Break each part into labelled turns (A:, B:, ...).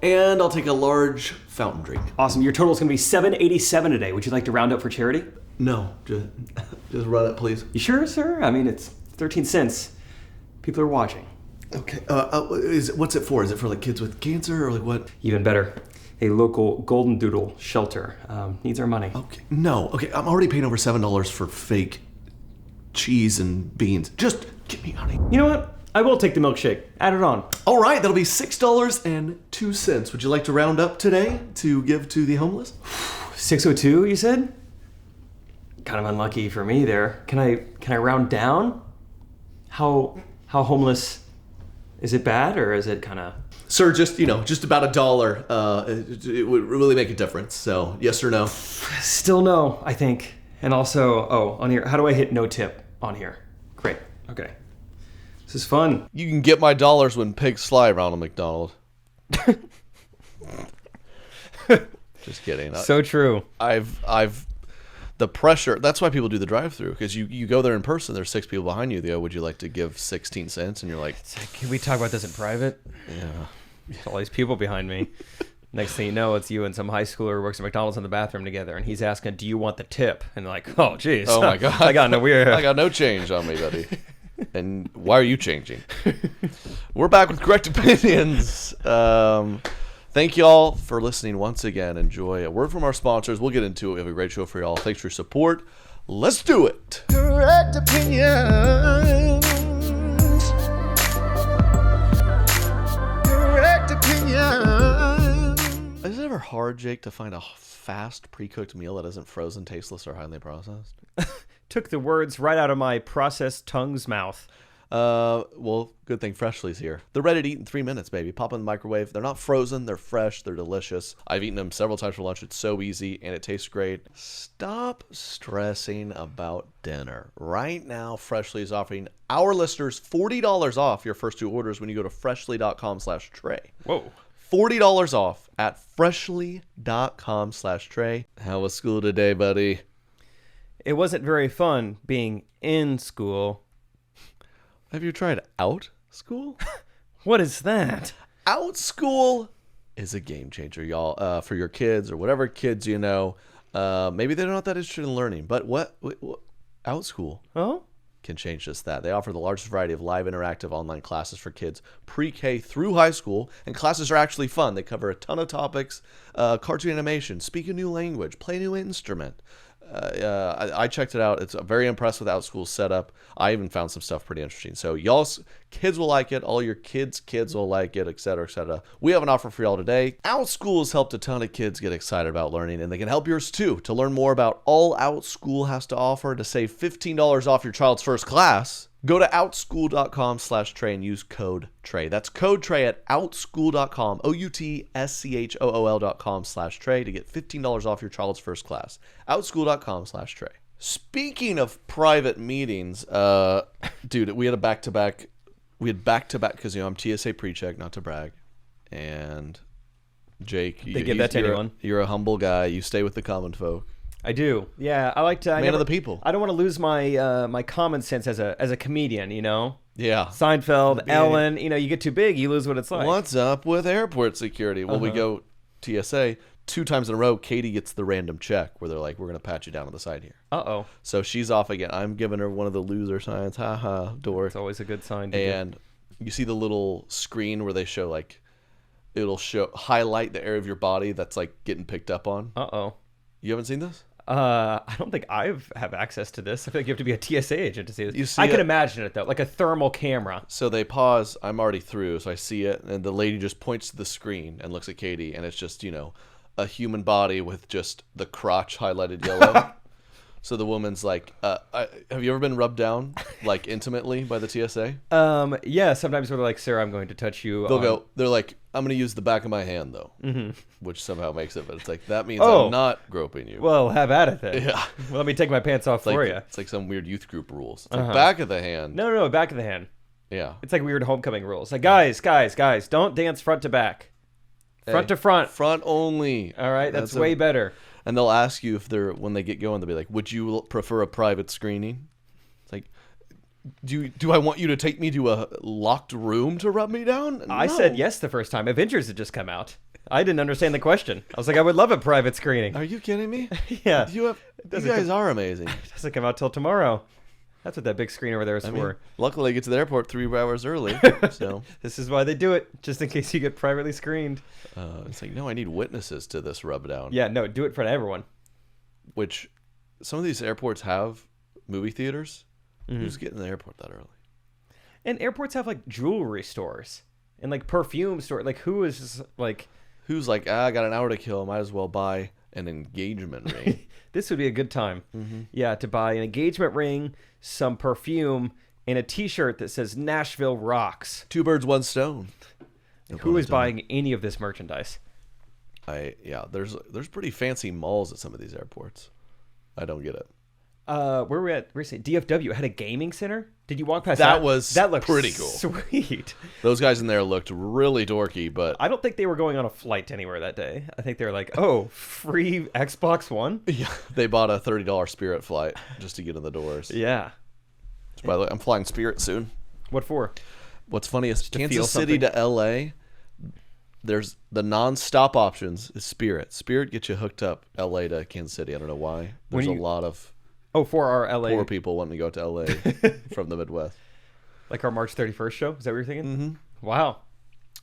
A: And I'll take a large fountain drink.
B: Awesome. Your total is going to be $7.87 today. Would you like to round up for charity?
A: No, just run it, please.
B: You sure, sir? I mean, it's 13 cents. People are watching.
A: Okay. What's it for? Is it for like kids with cancer or like what?
B: Even better. A local Golden Doodle shelter needs our money.
A: Okay. No. Okay. I'm already paying over $7 for fake cheese and beans. Just get me honey.
B: You know what? I will take the milkshake. Add it on.
A: All right. That'll be $6.02. Would you like to round up today to give to the homeless?
B: 602, you said? Kind of unlucky for me there. Can I round down? How homeless is it bad or is it kind of?
A: Sir, just about $1. It would really make a difference. So, yes or no?
B: Still no, I think. And also, on here, how do I hit no tip on here? Great. Okay. This is fun.
C: You can get my dollars when pigs fly, Ronald McDonald. Just kidding.
B: So true.
C: I've the pressure. That's why people do the drive-through, because you go there in person. There's 6 people behind you. They go, "Would you like to give 16 cents?" And you're like,
B: "Can we talk about this in private?"
C: Yeah.
B: All these people behind me. Next thing you know, it's you and some high schooler who works at McDonald's in the bathroom together, and he's asking, "Do you want the tip?" And they're like, "Oh, geez.
C: Oh my God.
B: I got
C: no change on me, buddy." And why are you changing? We're back with Correct Opinions. Thank you all for listening once again. Enjoy a word from our sponsors. We'll get into it. We have a great show for y'all. Thanks for your support. Let's do it.
D: Correct Opinions. Correct Opinions.
C: Is it ever hard, Jake, to find a fast, pre-cooked meal that isn't frozen, tasteless, or highly processed?
B: Took the words right out of my processed tongue's mouth.
C: Well, good thing Freshly's here. They're ready to eat in 3 minutes, baby. Pop in the microwave. They're not frozen. They're fresh. They're delicious. I've eaten them several times for lunch. It's so easy, and it tastes great. Stop stressing about dinner. Right now, Freshly is offering our listeners $40 off your first 2 orders when you go to freshly.com/Trey.
B: Whoa.
C: $40 off at freshly.com/Trey. How was school today, buddy?
B: It wasn't very fun being in school.
C: Have you tried out school?
B: What is that?
C: Out school is a game changer, y'all. For your kids or whatever kids you know. Maybe they're not that interested in learning, but what out school can change just that. They offer the largest variety of live interactive online classes for kids pre-K through high school, and classes are actually fun. They cover a ton of topics: cartoon animation, speak a new language, play a new instrument. I checked it out. It's very impressed with OutSchool's setup. I even found some stuff pretty interesting. So y'all's kids will like it. All your kids will like it, etc., etc. We have an offer for y'all today. OutSchool has helped a ton of kids get excited about learning, and they can help yours too. To learn more about all OutSchool has to offer to save $15 off your child's first class, go to outschool.com/Trey and use code Trey. That's code Trey at outschool.com, outschool.com/Trey to get $15 off your child's first class. Outschool.com/Trey. Speaking of private meetings, dude, we had back-to-back because, I'm TSA pre-check, not to brag. And Jake,
B: they give that to anyone.
C: You're a humble guy. You stay with the common folk.
B: I do. Yeah, I like to.
C: Man of the people.
B: I don't want to lose my my common sense as a comedian.
C: Yeah.
B: Seinfeld, Ellen. You get too big, you lose what it's like.
C: What's up with airport security? Well, we go TSA 2 times in a row. Katie gets the random check where they're like, "We're gonna pat you down on the side here."
B: Uh-oh.
C: So she's off again. I'm giving her one of the loser signs. Ha ha. Dork.
B: It's always a good sign.
C: And you see the little screen where they show it'll highlight the area of your body that's getting picked up on.
B: Uh-oh.
C: You haven't seen this?
B: I don't think I have access to this. I feel like you have to be a TSA agent to see this.
C: I
B: can imagine it, though, like a thermal camera.
C: So they pause. I'm already through, so I see it. And the lady just points to the screen and looks at Katie, and it's just, a human body with just the crotch highlighted yellow. So the woman's like, have you ever been rubbed down, intimately by the TSA?
B: Yeah, sometimes they're like, "Sir, I'm going to touch you."
C: They're like, "I'm going to use the back of my hand, though," which somehow makes it, but it's that means
B: Oh.
C: I'm not groping you.
B: Well, have at it then.
C: Yeah.
B: Well, let me take my pants off for you.
C: It's like some weird youth group rules. It's back of the hand.
B: No, back of the hand.
C: Yeah.
B: It's like weird homecoming rules. Like, guys, don't dance front to back. Front to front.
C: Front only.
B: All right, that's way better.
C: And they'll ask you when they get going, they'll be like, "Would you prefer a private screening?" It's like, Do I want you to take me to a locked room to rub me down?
B: I
C: No.
B: said yes the first time. Avengers had just come out. I didn't understand the question. I was like, I would love a private screening.
C: Are you kidding me?
B: Yeah.
C: You guys are amazing.
B: It doesn't come out till tomorrow. That's what that big screen over there is for.
C: Luckily, I get to the airport 3 hours early. So
B: This is why they do it, just in case you get privately screened.
C: it's like, no, I need witnesses to this rub down.
B: Yeah, no, do it for everyone.
C: Which some of these airports have movie theaters. Who's getting to the airport that early?
B: And airports have like jewelry stores and like perfume store. Like who is just like
C: Who's like, I got an hour to kill. Might as well buy an engagement ring.
B: this would be a good time. Yeah, to buy an engagement ring, some perfume, and a T-shirt that says Nashville rocks.
C: 2 birds, 1 stone.
B: Who is buying any of this merchandise?
C: There's pretty fancy malls at some of these airports. I don't get it.
B: Where were we at recently? DFW had a gaming center. Did you walk past that?
C: That
B: looked
C: pretty cool.
B: Sweet.
C: Those guys in there looked really dorky, but
B: I don't think they were going on a flight anywhere that day. I think they were like, oh, free Xbox One?
C: yeah, they bought a $30 Spirit flight just to get in the doors.
B: Yeah.
C: Which, by the way, I'm flying Spirit soon.
B: What for?
C: What's funny is
B: to feel
C: Kansas City
B: something.
C: to LA, there's the non-stop options is Spirit. Spirit gets you hooked up LA to Kansas City. I don't know why. There's a lot of
B: Oh, for our LA.
C: poor people wanting to go to LA from the Midwest.
B: Like our March 31st show? Is that what you're thinking? Mm-hmm. Wow.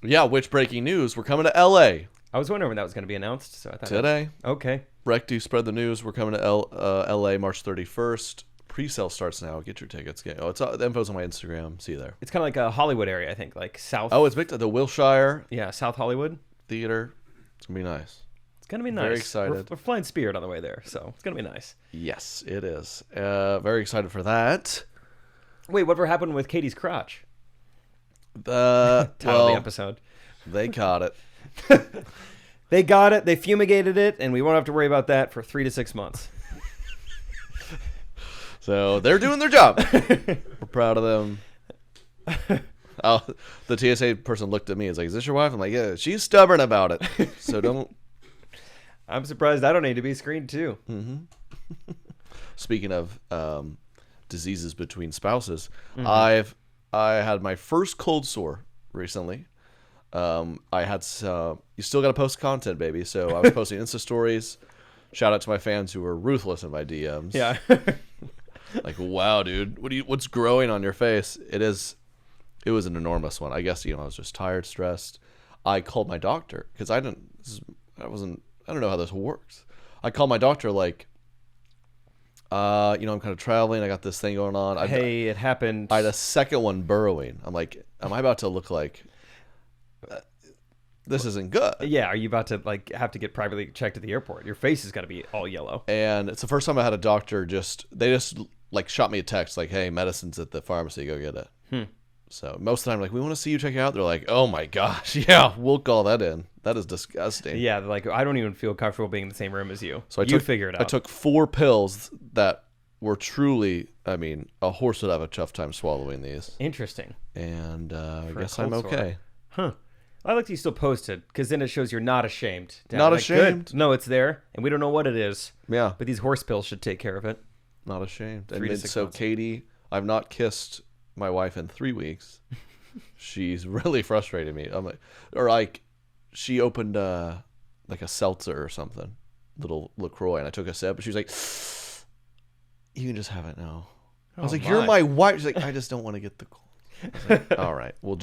C: Yeah, which breaking news? We're coming to LA
B: I was wondering when that was going to be announced. So I thought
C: today.
B: Okay.
C: Recti spread the news. We're coming to LA March 31st. Pre-sale starts now. Get your tickets. The info's on my Instagram. See you there.
B: It's kind of like a Hollywood area, I think. Like South.
C: Oh, it's big. The Wilshire
B: Yeah, South Hollywood.
C: Theater. It's going to be nice.
B: It's going to be nice.
C: Very excited.
B: We're flying Spirit on the way there, so it's going to be nice.
C: Yes, it is. Very excited for that.
B: Wait, whatever happened with Katie's crotch?
C: The
B: Title of the episode.
C: They caught it.
B: They got it. They fumigated it, and we won't have to worry about that for 3 to 6 months.
C: So they're doing their job. We're proud of them. Oh, the TSA person looked at me. Is like, "Is this your wife?" I'm like, "Yeah." She's stubborn about it. So don't.
B: I'm surprised I don't need to be screened too.
C: Speaking of diseases between spouses, I had my first cold sore recently. I had you still got to post content, baby. So I was posting Insta stories. Shout out to my fans who were ruthless in my DMs.
B: Yeah.
C: Like, wow, dude, what's growing on your face? It was an enormous one. I guess I was just tired, stressed. I called my doctor because I don't know how this works. I called my doctor like, I'm kind of traveling. I got this thing going on.
B: It happened.
C: I had a second one burrowing. I'm like, am I about to look like this isn't good?
B: Yeah, are you about to have to get privately checked at the airport? Your face is got to be all yellow.
C: And it's the first time I had a doctor they just shot me a text like, hey, medicine's at the pharmacy, go get it. So most of the time, like, we want to see you check it out. They're like, oh my gosh, yeah, we'll call that in. That is disgusting.
B: Yeah, like, I don't even feel comfortable being in the same room as you.
C: So
B: you figure it out.
C: I took 4 pills that were truly, a horse would have a tough time swallowing these.
B: Interesting.
C: And I
B: For a
C: guess I'm
B: cold
C: okay.
B: Huh. I like that you still posted, because then it shows you're not ashamed.
C: Not
B: Like,
C: ashamed.
B: Good. No, it's there, and we don't know what it is.
C: Yeah.
B: But these horse pills should take care of it.
C: Not ashamed.
B: 3 to 6
C: so
B: months.
C: Katie, I've not kissed my wife in 3 weeks. She's really frustrated me. I'm like, she opened a seltzer or something, little LaCroix, and I took a sip, and she was like, you can just have it now. I was like, you're my wife. She's like, I just don't want to get the cold. I was like, all right, well,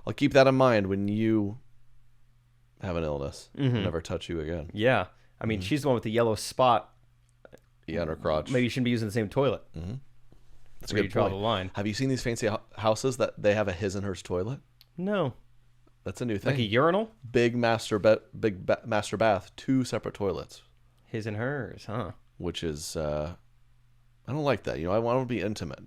C: I'll keep that in mind when you have an illness. I'll never touch you again.
B: Yeah. I mean, she's the one with the yellow spot.
C: Yeah, on her crotch.
B: Maybe you shouldn't be using the same toilet.
C: That's
B: where
C: a
B: you
C: good
B: draw
C: point.
B: the line.
C: Have you seen these fancy houses that they have a his and hers toilet?
B: No.
C: That's a new thing.
B: Like a urinal?
C: Big master bath, 2 separate toilets.
B: His and hers, huh?
C: Which is, I don't like that. I want to be intimate.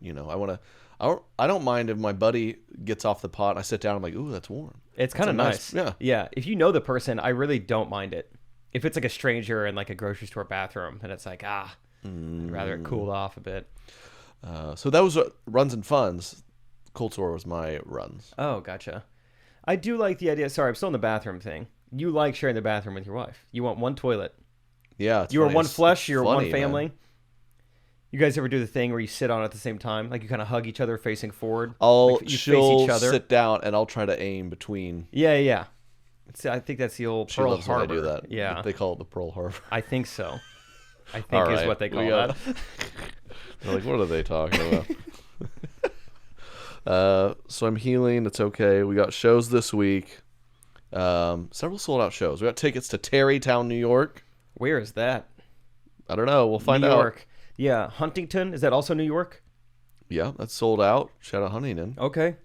C: I don't mind if my buddy gets off the pot and I sit down. I'm like, ooh, that's warm.
B: It's kind of nice.
C: Yeah.
B: Yeah. If you know the person, I really don't mind it. If it's like a stranger in like a grocery store bathroom, and it's like, I'd rather it cooled off a bit.
C: So that was runs and funs. Cold sore was my runs.
B: Oh, gotcha. I do like the idea. Sorry, I'm still in the bathroom thing. You like sharing the bathroom with your wife. You want one toilet.
C: Yeah. It's
B: You are
C: funny.
B: one
C: It's
B: flesh. You're
C: funny,
B: one family.
C: man.
B: You guys ever do the thing where you sit on it at the same time? Like you kind of hug each other facing forward?
C: Like
B: she'll
C: sit down and I'll try to aim between.
B: Yeah. I think that's the old
C: She
B: Pearl
C: loves when
B: Harbor.
C: I do that.
B: Yeah.
C: They call it the Pearl Harbor.
B: I think so. I think
C: All
B: is
C: right,
B: what they call
C: got-
B: that.
C: They're like, what are they talking about? So I'm healing. It's okay. We got shows this week. Several sold out shows. We got tickets to Tarrytown, New York.
B: Where is that?
C: I don't know. We'll find
B: New
C: out.
B: York. Yeah. Huntington. Is that also New York?
C: Yeah, that's sold out. Shout out Huntington.
B: Okay.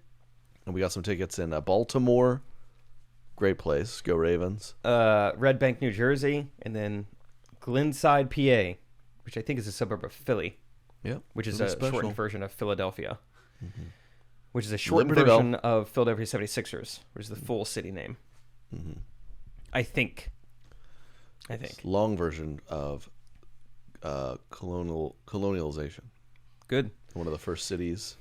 C: And we got some tickets in Baltimore. Great place. Go Ravens.
B: Red Bank, New Jersey. And then Glenside, PA, which I think is a suburb of Philly.
C: Yeah.
B: Which is
C: really
B: a
C: special.
B: shortened version of Philadelphia. Which is a shortened
C: Liberty Bell.
B: version of Philadelphia 76ers, which is the full city name. I think.
C: Long version of colonialization.
B: Good.
C: One of the first cities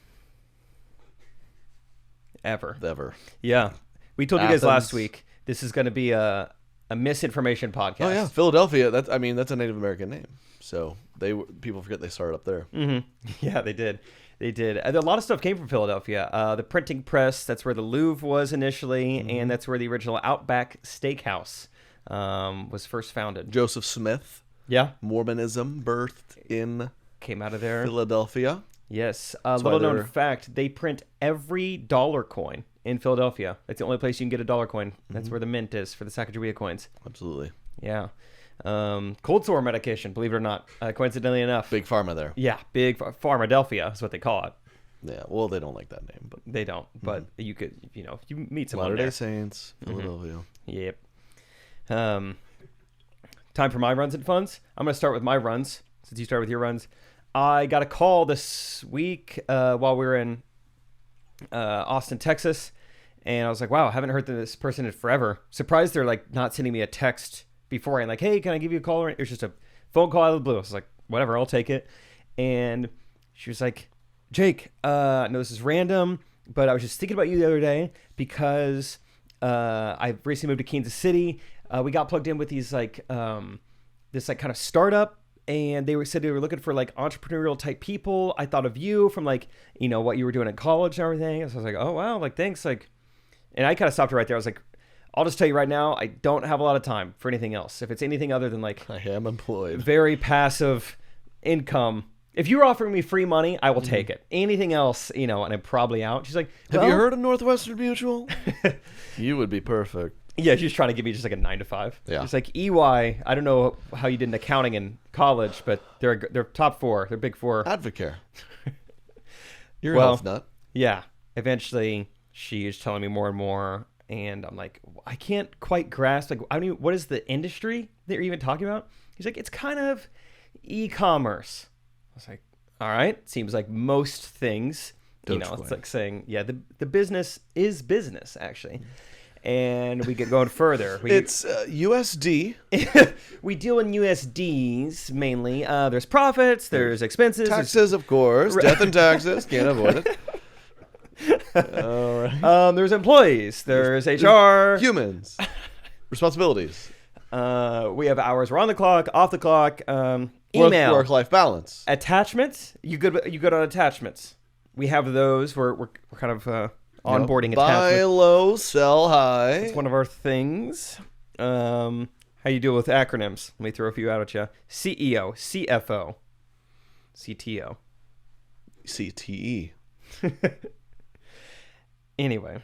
B: Ever.
C: Yeah.
B: We told you guys last
C: Athens.
B: week this is going to be a misinformation podcast.
C: Oh yeah, Philadelphia. That's a Native American name. So people forget they started up there.
B: Yeah, they did. A lot of stuff came from Philadelphia. The printing press, that's where the Louvre was initially, and that's where the original Outback Steakhouse was first founded.
C: Joseph Smith.
B: Yeah.
C: Mormonism birthed in
B: Came out of there.
C: Philadelphia.
B: Yes.
C: why
B: Little known
C: they're-
B: fact, they print every dollar coin in Philadelphia. That's the only place you can get a dollar coin. That's where the mint is for the Sacagawea coins.
C: Absolutely.
B: Yeah. Cold sore medication, believe it or not, coincidentally enough.
C: Big pharma there.
B: Yeah, big Pharmadelphia is what they call it.
C: Yeah. Well, they don't like that name, but
B: They don't, but you could, if you meet someone
C: Latter-day
B: there.
C: Saints, Philadelphia.
B: Yep. Time for my runs and funds. I'm going to start with my runs, since you started with your runs. I got a call this week while we were in Austin, Texas, and I was like, wow, I haven't heard from this person in forever. Surprised they're like not sending me a text beforehand, like, hey, can I give you a call? It was just a phone call out of the blue. I was like, whatever, I'll take it. And she was like, Jake, I know this is random, but I was just thinking about you the other day because I recently moved to Kansas City. We got plugged in with these this kind of startup, and said they were looking for like entrepreneurial type people. I thought of you from like, what you were doing in college and everything. So I was like, oh wow, like thanks. Like, and I kind of stopped it right there. I was like, I'll just tell you right now, I don't have a lot of time for anything else. If it's anything other than like
C: I am employed.
B: very passive income, if you're offering me free money, I will take it. Anything else, and I'm probably out. She's like,
C: Have you heard of Northwestern Mutual? You would be perfect.
B: Yeah, she's trying to give me just like a 9 to 5.
C: Yeah.
B: It's like EY. I don't know how you did in accounting in college, but they're top 4. They're big 4.
C: Advocare. You're a
B: Well,
C: health nut.
B: Yeah. Eventually, she is telling me more and more, and I'm like, I can't quite grasp. Like, I don't even, what is the industry that you're even talking about? He's like, it's kind of e-commerce. I was like, all right. Seems like most things.
C: Dogecoin.
B: It's like saying, yeah, the business is business actually. And we get going further.
C: It's USD.
B: We deal in USDs mainly. There's profits, there's expenses.
C: Taxes, of course. Death and taxes. Can't avoid it. All right.
B: There's employees, there's HR.
C: Humans. Responsibilities.
B: We have hours. We're on the clock, off the clock. Email.
C: Work-life balance.
B: Attachments. You good on attachments? We have those. We're kind of onboarding
C: Buy
B: attachments.
C: low, sell high.
B: It's one of our things. How you deal with acronyms? Let me throw a few out at you. CEO, CFO, CTO.
C: CTE.
B: Anyway,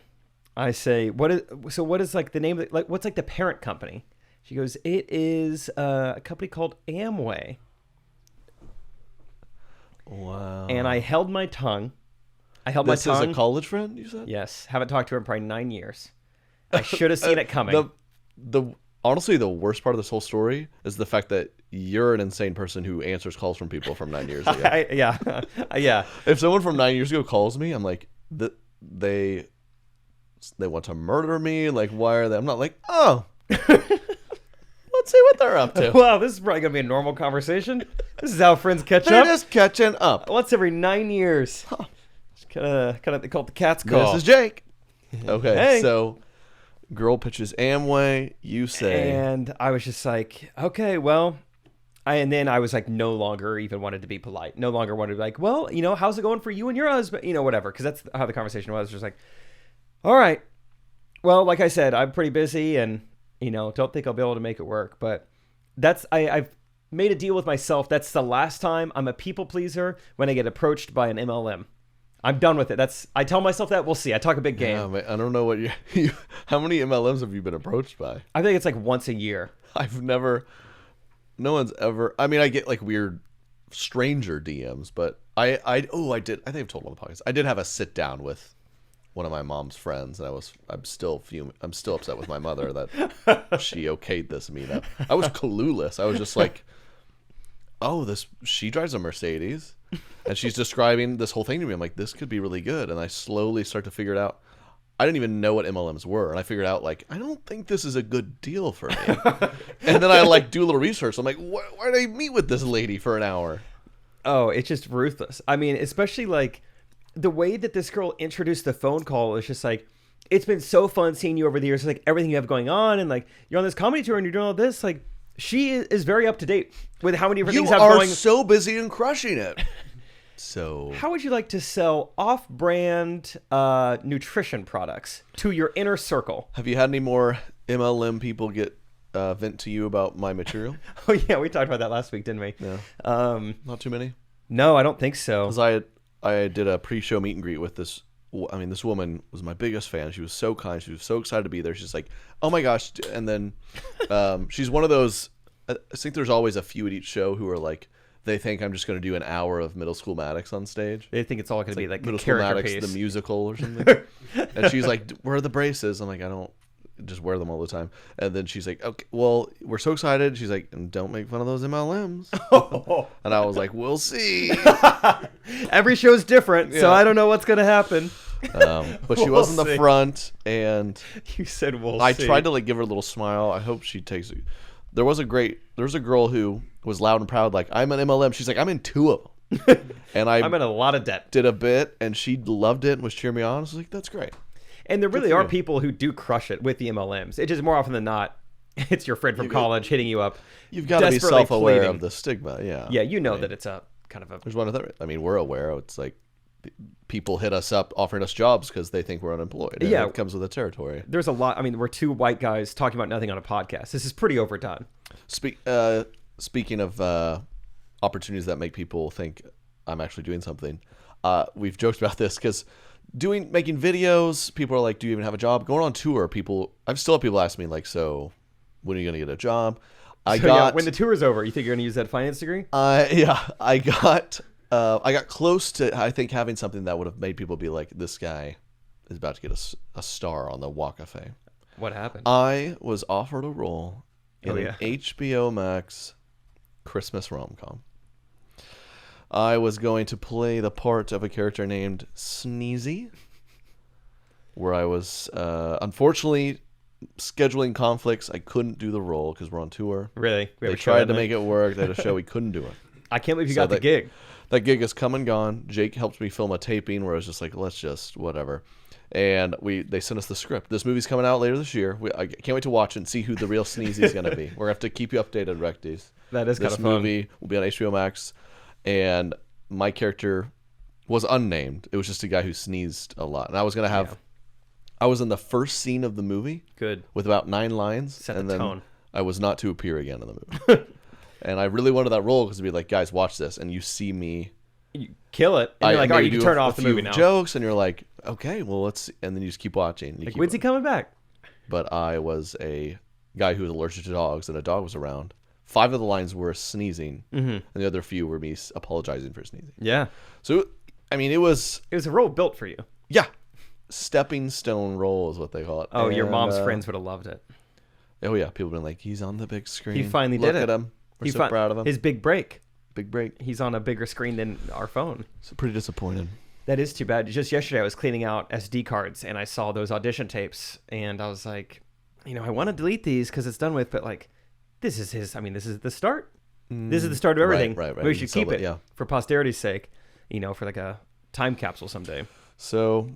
B: I say, what is like the name of like what's like the parent company? She goes, it is a company called Amway.
C: Wow.
B: And I held my tongue.
C: This is a college friend, you said?
B: Yes, haven't talked to her in probably 9 years. I should have seen it coming.
C: Honestly, the worst part of this whole story is the fact that you're an insane person who answers calls from people from 9 years ago.
B: Yeah.
C: If someone from 9 years ago calls me, I'm like, they want to murder me. Like, why are they? I'm not like, oh, let's see what they're up to.
B: Wow, this is probably gonna be a normal conversation. This is how friends catch
C: They're
B: up.
C: just catching up.
B: Once every 9 years. Kind of, they call it the cat's call.
C: This is Jake. Okay,
B: Hey.
C: so girl pitches Amway. You say,
B: And I was just like, okay, well, And then I was like, no longer even wanted to be polite. No longer wanted to be like, well, how's it going for you and your husband? Whatever. Because that's how the conversation was. Just like, all right. Well, like I said, I'm pretty busy and, don't think I'll be able to make it work. But I've made a deal with myself. That's the last time I'm a people pleaser when I get approached by an MLM. I'm done with it. I tell myself that. We'll see. I talk a big game.
C: Yeah, man, I don't know what how many MLMs have you been approached by?
B: I think it's like once a year.
C: No one's ever. I mean, I get like weird stranger DMs, but I did. I think I've told on the podcast. I did have a sit down with one of my mom's friends, and I'm still upset with my mother that she okayed this meetup. I was clueless. I was just like, she drives a Mercedes, and she's describing this whole thing to me. I'm like, this could be really good, and I slowly start to figure it out. I didn't even know what MLMs were, and I figured out like I don't think this is a good deal for me. And then I like do a little research. I'm like, why did I meet with this lady for an hour?
B: Oh, it's just ruthless. I mean, especially like the way that this girl introduced the phone call was just like, it's been so fun seeing you over the years, like everything you have going on, and like you're on this comedy tour and you're doing all this. Like she is very up to date with how many different things have going.
C: You are so busy and crushing it. So
B: how would you like to sell off-brand nutrition products to your inner circle?
C: Have you had any more MLM people get vent to you about my material?
B: Oh yeah, we talked about that last week, didn't we?
C: No. Not too many?
B: No, I don't think so.
C: Because I did a pre-show meet and greet with this. I mean, this woman was my biggest fan. She was so kind. She was so excited to be there. She's like, oh my gosh. And then she's one of those, I think there's always a few at each show who are like, they think I'm just going to do an hour of Middle School Maddox on stage.
B: They think it's all going to be like
C: Middle
B: a
C: School
B: character
C: Maddox,
B: piece.
C: the musical or something. And she's like, where are the braces? I'm like, I don't just wear them all the time. And then she's like, okay, well, we're so excited. She's like, and don't make fun of those MLMs. And I was like, we'll see.
B: Every show's different, so I don't know what's going to happen.
C: But she was in the front, and
B: you said we'll
C: I
B: see.
C: tried to like give her a little smile. I hope she takes it. There was a girl who was loud and proud, like, I'm an MLM. She's like, I'm in 2 of them. And
B: I'm in a lot of debt.
C: Did a bit, and she loved it and was cheering me on. I was like, that's great.
B: And there really are people who do crush it with the MLMs. It just more often than not, it's your friend from college hitting you up.
C: You've got to be self-aware of the stigma. Yeah.
B: Yeah, you know that it's a kind of a...
C: There's one of that. I mean, we're aware. It's like people hit us up offering us jobs because they think we're unemployed. And it comes with the territory.
B: There's a lot. I mean, we're 2 white guys talking about nothing on a podcast. This is pretty overdone.
C: Speaking of opportunities that make people think I'm actually doing something, we've joked about this because making videos, people are like, do you even have a job? Going on tour, I've still had people ask me like, so when are you going to get a job?
B: When the tour is over, you think you're going to use that finance degree?
C: I got close to, I think, having something that would have made people be like, this guy is about to get a star on the Walk of Fame.
B: What happened?
C: I was offered a role in an HBO Max Christmas rom-com. I was going to play the part of a character named Sneezy, where I was, unfortunately, scheduling conflicts. I couldn't do the role because we're on tour.
B: Really?
C: They tried to make it work. They had a show. We couldn't do it.
B: I can't believe you got the gig.
C: That gig has come and gone. Jake helped me film a taping where I was just like, let's just whatever. And they sent us the script. This movie's coming out later this year. I can't wait to watch it and see who the real Sneezy is going to be. We're going to have to keep you updated, Recties.
B: That is kind of fun.
C: This movie will be on HBO Max. And my character was unnamed. It was just a guy who sneezed a lot. And I was going to have... Yeah. I was in the first scene of the movie.
B: Good.
C: With about 9 lines.
B: Set the tone.
C: I was not to appear again in the movie. And I really wanted that role because it'd be like, guys, watch this. And you see me...
B: You kill it. And you're like, all right, you can turn off the movie now.
C: Jokes, and you're like, okay, well, let's see. And then you just keep watching.
B: When's he coming back?
C: But I was a guy who was allergic to dogs, and a dog was around. 5 of the lines were sneezing, and the other few were me apologizing for sneezing.
B: Yeah.
C: So, I mean, it was
B: a role built for you.
C: Yeah. Stepping stone role is what they call it.
B: Oh, your mom's friends would have loved it.
C: Oh, yeah. People have been like, he's on the big screen.
B: He finally did it.
C: Look at him. We're so proud of him.
B: His big break.
C: Big break.
B: He's on a bigger screen than our phone.
C: So pretty disappointed.
B: That is too bad. Just yesterday, I was cleaning out SD cards, and I saw those audition tapes, and I was like, I want to delete these because it's done with, but like, this is the start. This is the start of everything.
C: Right.
B: We should keep it for posterity's sake, for like a time capsule someday.
C: So,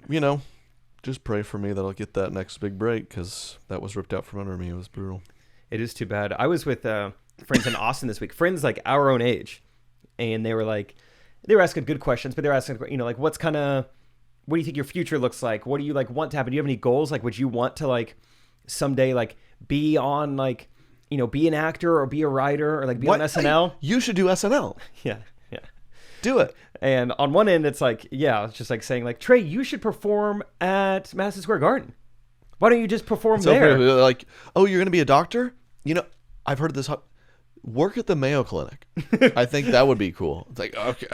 C: just pray for me that I'll get that next big break because that was ripped out from under me. It was brutal.
B: It is too bad. I was with friends in Austin this week, friends like our own age, and they were asking good questions, but they were asking, like what do you think your future looks like? What do you like want to happen? Do you have any goals? Like, would you want to like someday like be on like, be an actor or be a writer or like be on SNL?
C: You should do SNL.
B: Yeah.
C: Do it.
B: And on one end, it's like, it's just like saying like, Trey, you should perform at Madison Square Garden. Why don't you just perform there?
C: Like, oh, you're going to be a doctor? I've heard this. Work at the Mayo Clinic. I think that would be cool. It's like, okay,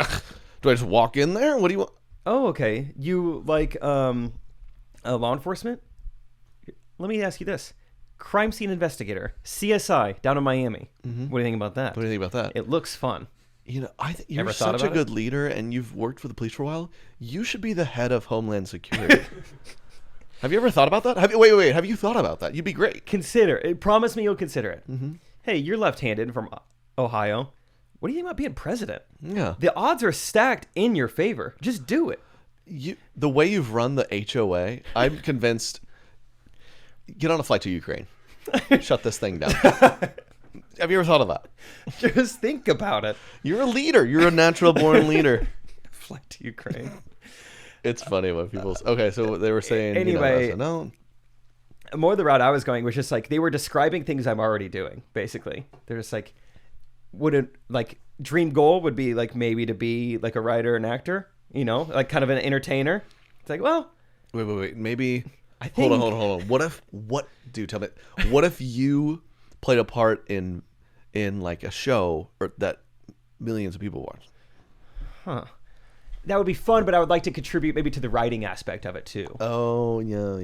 C: do I just walk in there? What do you want?
B: Oh, okay. You like law enforcement? Let me ask you this. Crime scene investigator, CSI down in Miami. Mm-hmm. What do you think about that?
C: What do you think about that?
B: It looks fun.
C: I think you're such a good leader, and you've worked for the police for a while. You should be the head of Homeland Security. Have you ever thought about that? Wait. Have you thought about that? You'd be great.
B: Consider it. Promise me you'll consider it. Mm-hmm. Hey, you're left-handed from Ohio. What do you think about being president?
C: Yeah.
B: The odds are stacked in your favor. Just do it.
C: The way you've run the HOA, I'm convinced. Get on a flight to Ukraine. Shut this thing down. Have you ever thought of that?
B: Just think about it.
C: You're a leader. You're a natural born leader.
B: Flight to Ukraine.
C: It's funny when people... Okay, so they were saying...
B: Anyway, more the route I was going was just like, they were describing things I'm already doing, basically. They're just like, dream goal would be like maybe to be like a writer and actor, like kind of an entertainer. It's like, well...
C: Wait. Maybe...
B: I think...
C: Hold on. Tell me. What if you played a part in like a show or that millions of people watch?
B: Huh. That would be fun, but I would like to contribute maybe to the writing aspect of it too.
C: Oh, yeah.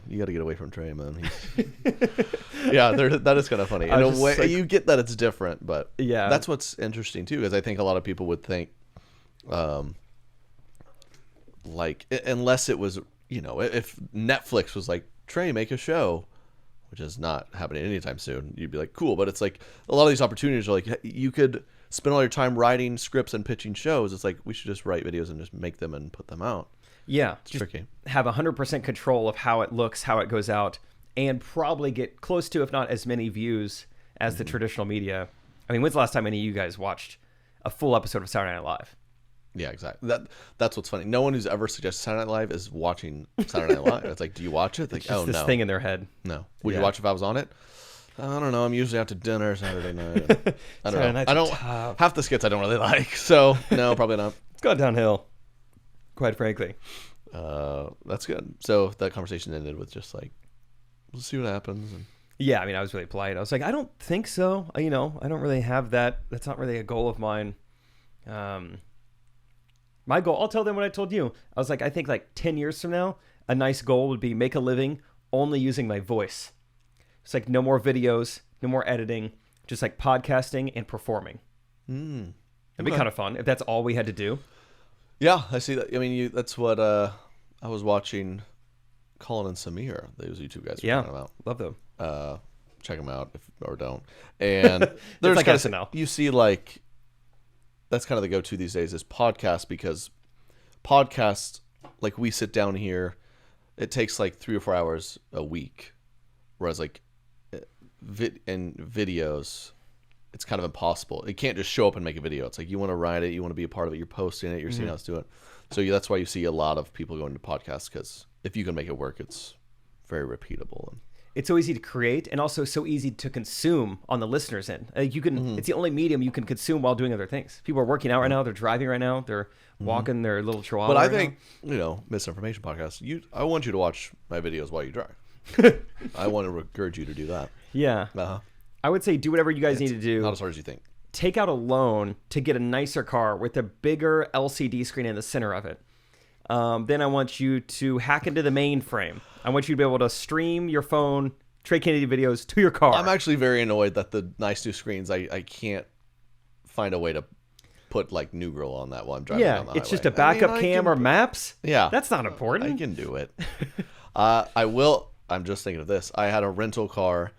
C: You got to get away from Trey, man. Yeah, that is kind of funny. In a way, like, you get that it's different, but
B: yeah,
C: that's what's interesting too, because I think a lot of people would think, like, unless it was, if Netflix was like, Trey, make a show, which is not happening anytime soon, you'd be like, cool. But it's like a lot of these opportunities are like, you could spend all your time writing scripts and pitching shows. It's like, we should just write videos and just make them and put them out.
B: Yeah.
C: It's tricky.
B: Have 100% control of how it looks, how it goes out, and probably get close to, if not as many views as the traditional media. I mean, when's the last time any of you guys watched a full episode of Saturday Night Live?
C: Yeah, exactly. That's what's funny. No one who's ever suggested Saturday Night Live is watching Saturday Night Live. It's like, do you watch it? Like,
B: it's just this thing in their head.
C: No. Would you watch if I was on it? I don't know. I'm usually out to dinner Saturday night. I don't know. I don't half the skits I don't really like. So no, probably not.
B: It's gone downhill, quite frankly.
C: That's good. So that conversation ended with just like, we'll see what happens. And...
B: Yeah, I mean, I was really polite. I was like, I don't think so. I don't really have that. That's not really a goal of mine. My goal, I'll tell them what I told you. I was like, I think like 10 years from now, a nice goal would be make a living only using my voice. It's like no more videos, no more editing, just like podcasting and performing. It'd be kind of fun if that's all we had to do.
C: Yeah, I see that. I mean, that's what I was watching. Colin and Samir, those YouTube guys.
B: Yeah,
C: about.
B: Love them.
C: Check them out or don't. And there's
B: like
C: kind
B: SNL.
C: You see, like, that's kind of the go-to these days is podcasts, because podcasts, like, we sit down here, it takes like 3 or 4 hours a week, whereas like in videos, it's kind of impossible. It can't just show up and make a video. It's like, you want to write it, you want to be a part of it, you're posting it, you're seeing how it's doing. So that's why you see a lot of people going to podcasts, because if you can make it work, it's very repeatable.
B: It's so easy to create, and also so easy to consume on the listener's end. You can. It's the only medium you can consume while doing other things. People are working out right now. They're driving right now. They're walking their little chihuahua.
C: But I
B: right
C: think Misinformation podcast. I want you to watch my videos while you drive. I want to encourage you to do that.
B: Yeah. I would say do whatever you guys need to do.
C: Not as hard as you think.
B: Take out a loan to get a nicer car with a bigger LCD screen in the center of it. Then I want you to hack into the mainframe. I want you to be able to stream your phone Trey Kennedy videos to your car.
C: I'm actually very annoyed that the nice new screens, I can't find a way to put like New Girl on that while I'm driving down the highway.
B: It's just a backup cam or maps.
C: Yeah.
B: That's not important.
C: I can do it. I'm just thinking of this. I had a rental car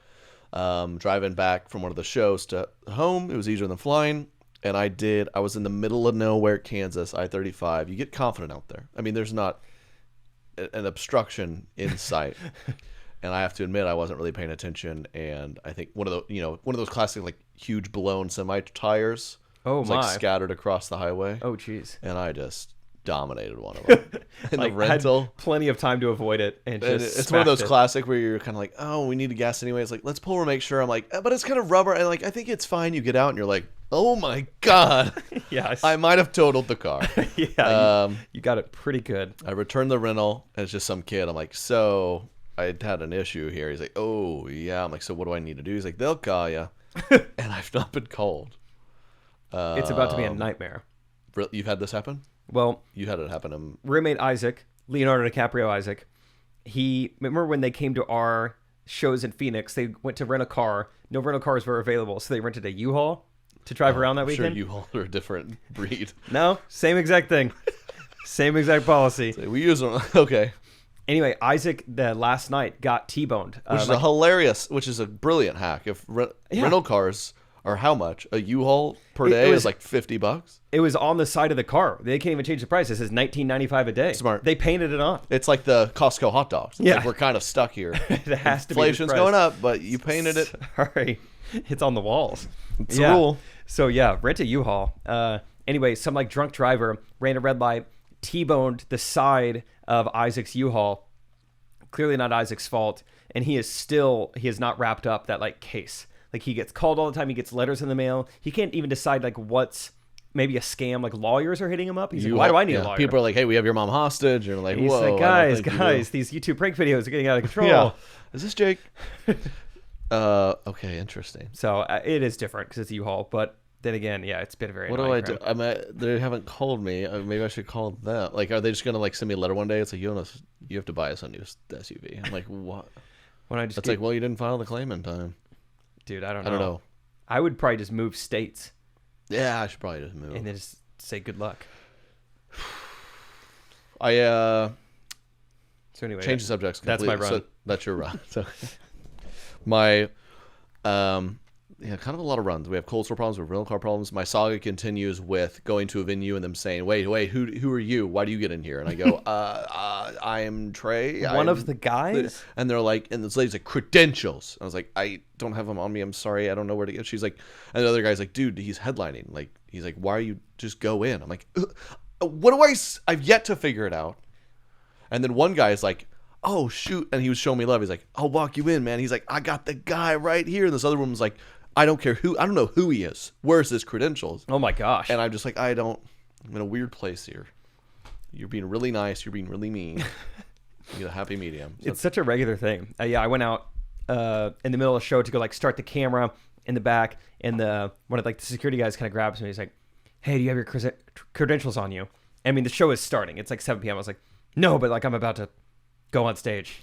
C: driving back from one of the shows to home. It was easier than flying. And I was in the middle of nowhere, Kansas, I-35. You get confident out there. I mean, there's not an obstruction in sight. And I have to admit, I wasn't really paying attention. And I think one of those classic like huge blown semi tires.
B: Oh
C: was,
B: my!
C: Like scattered across the highway.
B: Oh jeez!
C: And I just dominated one of them in
B: Like,
C: the rental.
B: had plenty of time to avoid it, and just
C: It's one of those
B: smacked it.
C: classic where you're kind of like, oh, we need to gas anyway. It's like, let's pull over, make sure. I'm like, but it's kind of rubber, and like I think it's fine. You get out and you're like, oh my god,
B: Yeah,
C: I might have totaled the car.
B: yeah, you got it pretty good.
C: I returned the rental, and it's just some kid. I'm like, so I had an issue here. He's like, oh yeah. I'm like, so what do I need to do? He's like, they'll call you, and I've not been called.
B: It's about to be a nightmare.
C: You've had this happen?
B: Well,
C: You had it happen.
B: roommate Isaac, Leonardo DiCaprio Isaac, he remember when they came to our shows in Phoenix, they went to rent a car. No rental cars were available, so they rented a U-Haul to drive around that
C: I'm sure
B: weekend.
C: U-Haul are a different breed.
B: No, same exact thing. Same exact policy.
C: We use them. Okay.
B: Anyway, Isaac the last night got T-boned.
C: Which is a brilliant hack. If rental cars are how much? A U-Haul per day is like $50.
B: It was on the side of the car. They can't even change the price. It says $19.95 a day.
C: Smart.
B: They painted it on.
C: It's like the Costco hot dogs. It's
B: Yeah.
C: like we're kind of stuck here.
B: It has to be.
C: Inflation's going up, but you painted it.
B: Sorry. It's on the walls.
C: It's a rule.
B: So yeah, rent a U-Haul. Anyway, some like drunk driver ran a red light, T-boned the side of Isaac's U-Haul. Clearly not Isaac's fault, and he has not wrapped up that like case. Like he gets called all the time. He gets letters in the mail. He can't even decide like what's maybe a scam. Like lawyers are hitting him up. He's like, why do I need a lawyer?
C: People are like, hey, we have your mom hostage. And you're like,
B: He's
C: whoa.
B: like,
C: I don't think
B: guys, these YouTube prank videos are getting out of control.
C: Yeah. Is this Jake? Okay, interesting.
B: So it is different because it's U-Haul. But then again, yeah, it's been very.
C: What do
B: annoying
C: I
B: for
C: do?
B: him.
C: They haven't called me. Maybe I should call them. Like, are they just gonna like send me a letter one day? It's like you have to buy us a new SUV. I'm like, what?
B: When I just
C: It's like, well, you didn't file the claim in time.
B: dude, I don't
C: I don't know.
B: I would probably just move states
C: Yeah, I should probably just move.
B: and then just say good luck.
C: I
B: So anyway,
C: change the subjects.
B: that's my
C: completely.
B: run.
C: So that's your run. So my kind of a lot of runs. We have cold store problems. We have rental car problems. My saga continues with going to a venue and them saying, wait, who are you? Why do you get in here? And I go, I am Trey.
B: One of the guys?
C: And they're like, and this lady's like, credentials. I was like, I don't have them on me. I'm sorry. I don't know where to go. She's like, and the other guy's like, dude, he's headlining. Like, he's like, why are you just go in? I'm like, what do I've yet to figure it out. And then one guy is like, oh shoot. And he was showing me love. He's like, I'll walk you in, man. He's like, I got the guy right here. And this other woman's like, I don't know who he is. Where's his credentials?
B: Oh my gosh.
C: And I'm just like, I'm in a weird place here. You're being really nice. You're being really mean. You get a happy medium. So
B: it's such a regular thing. Yeah, I went out in the middle of the show to go like start the camera in the back, and one of like the security guys kind of grabs me. He's like, "Hey, do you have your credentials on you?" I mean, the show is starting. It's like 7 p.m. I was like, "No, but like I'm about to go on stage."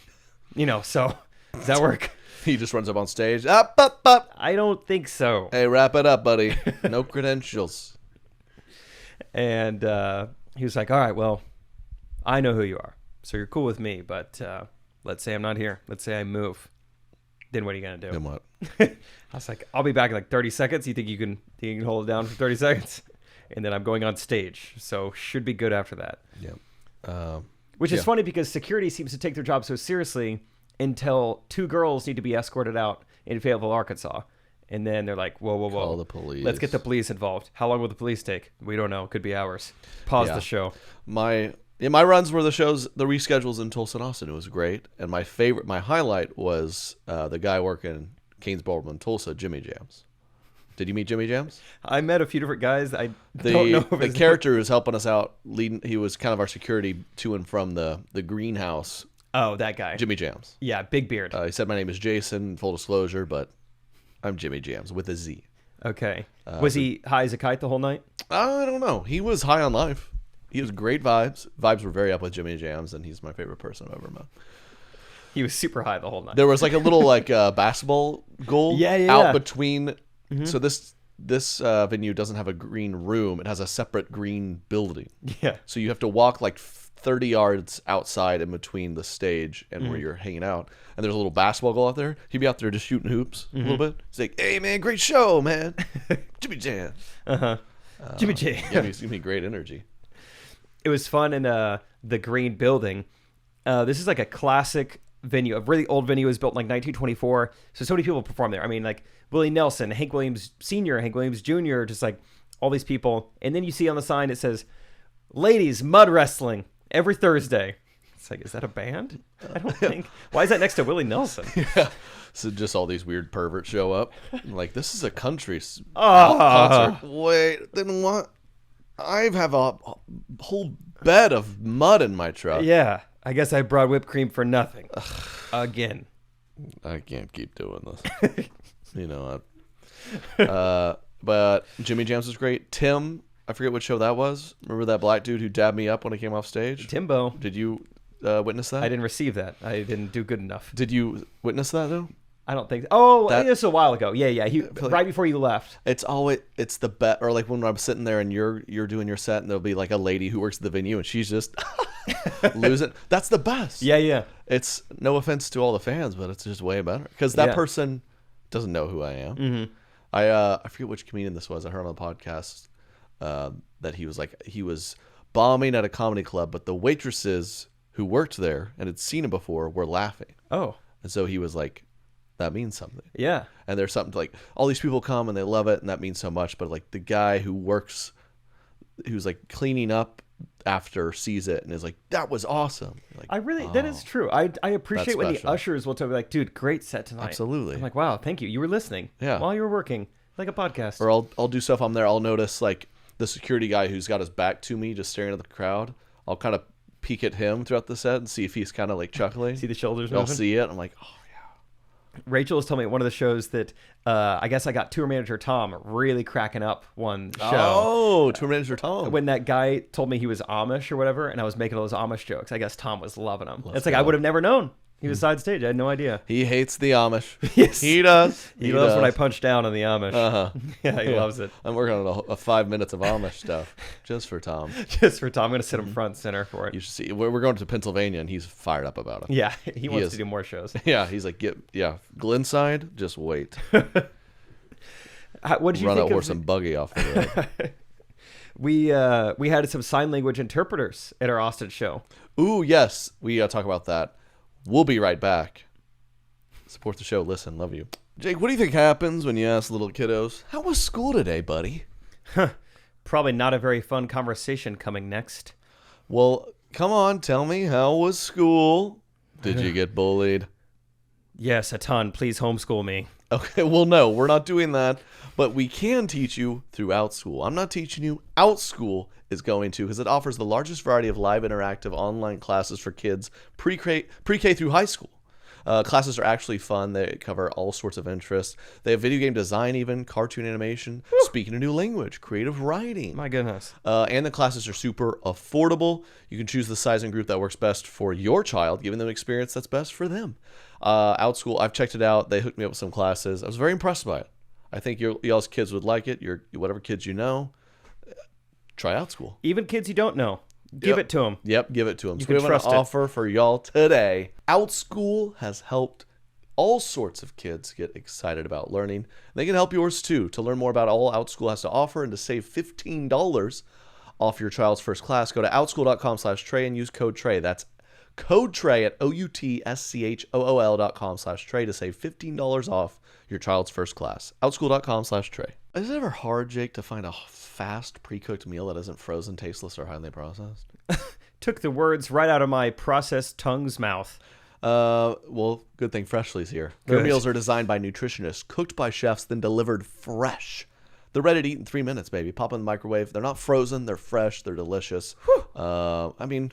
B: So does that work?
C: he just runs up on stage. Up.
B: I don't think so.
C: Hey, wrap it up, buddy. No credentials.
B: And he was like, all right, well, I know who you are. So you're cool with me. But let's say I'm not here. Let's say I move. Then what are you going to do?
C: Then what?
B: I was like, I'll be back in like 30 seconds. You think you can hold it down for 30 seconds? And then I'm going on stage. So should be good after that.
C: Yeah.
B: Which is funny because security seems to take their job so seriously until 2 girls need to be escorted out in Fayetteville, Arkansas. And then they're like, whoa.
C: Call the police.
B: Let's get the police involved. How long will the police take? We don't know. Could be hours. Pause the show.
C: My runs were the reschedules in Tulsa and Austin. It was great. And my highlight was the guy working Cain's Ballroom in Tulsa, Jimmy Jams. Did you meet Jimmy Jams?
B: I met a few different guys. I don't know.
C: The character who was helping us out, he was kind of our security to and from the greenhouse.
B: Oh, that guy.
C: Jimmy Jams.
B: Yeah, big beard.
C: He said my name is Jason, full disclosure, but I'm Jimmy Jams with a Z.
B: Okay. Was he high as a kite the whole night?
C: I don't know. He was high on life. He was great vibes. Vibes were very up with Jimmy Jams, and he's my favorite person I've ever met.
B: He was super high the whole night.
C: There was like a little basketball goal out between. Mm-hmm. So this venue doesn't have a green room. It has a separate green building.
B: Yeah.
C: So you have to walk like 30 yards outside in between the stage and where you're hanging out. And there's a little basketball goal out there. He'd be out there just shooting hoops a little bit. He's like, hey, man, great show, man. Jimmy Jam.
B: Jimmy J.
C: Yeah, he's giving me great energy.
B: It was fun in the green building. This is like a classic venue, a really old venue. It was built in like 1924. So many people perform there. I mean, like Willie Nelson, Hank Williams Sr., Hank Williams Jr., just like all these people. And then you see on the sign, it says, ladies mud wrestling every Thursday. It's like, is that a band? I don't think. Why is that next to Willie Nelson?
C: Yeah. So just all these weird perverts show up. I'm like, this is a country concert. Wait, then what? I have a whole bed of mud in my truck.
B: Yeah. I guess I brought whipped cream for nothing. Again.
C: I can't keep doing this. You know, but Jimmy Jams was great. Tim, I forget what show that was. Remember that black dude who dabbed me up when I came off stage?
B: Timbo.
C: Did you witness that?
B: I didn't receive that. I didn't do good enough.
C: Did you witness that though?
B: I don't think. Oh, it was a while ago. Yeah. Right before you left.
C: It's the bet, or like when I'm sitting there and you're doing your set, and there'll be like a lady who works at the venue and she's just losing. That's the best.
B: Yeah.
C: It's no offense to all the fans, but it's just way better because that person doesn't know who I am. Mm-hmm. I forget which comedian this was. I heard on the podcast that he was bombing at a comedy club, but the waitresses who worked there and had seen him before were laughing.
B: Oh,
C: and so he was like, that means something.
B: Yeah.
C: And there's something like all these people come and they love it and that means so much. But like the guy who's like cleaning up after sees it and is like, that was awesome. Like,
B: that is true. I appreciate when the ushers will tell me like, dude, great set tonight.
C: Absolutely.
B: I'm like, wow, thank you. You were listening while you were working like a podcast.
C: Or I'll do stuff I'm there. I'll notice like the security guy who's got his back to me, just staring at the crowd. I'll kind of peek at him throughout the set and see if he's kind of like chuckling.
B: See the shoulders
C: I'll
B: moving?
C: see it. I'm like, oh,
B: Rachel has told me at one of the shows that I guess I got tour manager Tom really cracking up one show.
C: Oh, tour manager Tom.
B: When that guy told me he was Amish or whatever, and I was making all those Amish jokes, I guess Tom was loving them. It's like I would have never known. He was side stage. I had no idea.
C: He hates the Amish.
B: Yes.
C: He does.
B: He loves when I punch down on the Amish.
C: Uh-huh.
B: Yeah, he loves it.
C: I'm working on a 5 minutes of Amish stuff just for Tom.
B: Just for Tom. I'm going to sit him front and center for it.
C: You should see. We're going to Pennsylvania, and he's fired up about it.
B: Yeah, he wants to do more shows.
C: Yeah, he's like, Glenside, just wait.
B: What did you
C: Run
B: think
C: a horse and buggy off the road.
B: We had some sign language interpreters at our Austin show.
C: Ooh, yes. We talk about that. We'll be right back. Support the show. Listen, love you. Jake, what do you think happens when you ask little kiddos, how was school today, buddy?
B: Probably not a very fun conversation coming next.
C: Well, come on, tell me, how was school? Did you get bullied?
B: Yes, a ton. Please homeschool me.
C: Okay, well, no, we're not doing that, but we can teach you throughout school. I'm not teaching you. OutSchool is going to, because it offers the largest variety of live interactive online classes for kids pre-K through high school. Classes are actually fun. They cover all sorts of interests. They have video game design, even cartoon animation, speaking a new language, creative writing.
B: My goodness.
C: And the classes are super affordable. You can choose the size and group that works best for your child, giving them an experience that's best for them. OutSchool, I've checked it out. They hooked me up with some classes. I was very impressed by it. I think y'all's kids would like it. Whatever kids you know, try OutSchool.
B: Even kids you don't know. Give it to them.
C: Yep, give it to them.
B: You
C: so we
B: can
C: have
B: trust
C: an
B: it.
C: offer for y'all today. OutSchool has helped all sorts of kids get excited about learning. They can help yours too. To learn more about all OutSchool has to offer and to save $15 off your child's first class, go to outschool.com/Trey and use code Trey. That's code Trey at OUTSCHOOL.com/Trey to save $15 off your child's first class. Outschool.com/Trey. Is it ever hard, Jake, to find a fast pre-cooked meal that isn't frozen, tasteless, or highly processed?
B: Took the words right out of my processed tongue's mouth.
C: Well, good thing Freshly's here. Their meals are designed by nutritionists, cooked by chefs, then delivered fresh. They're ready to eat in 3 minutes, baby. Pop in the microwave. They're not frozen. They're fresh. They're delicious. I mean,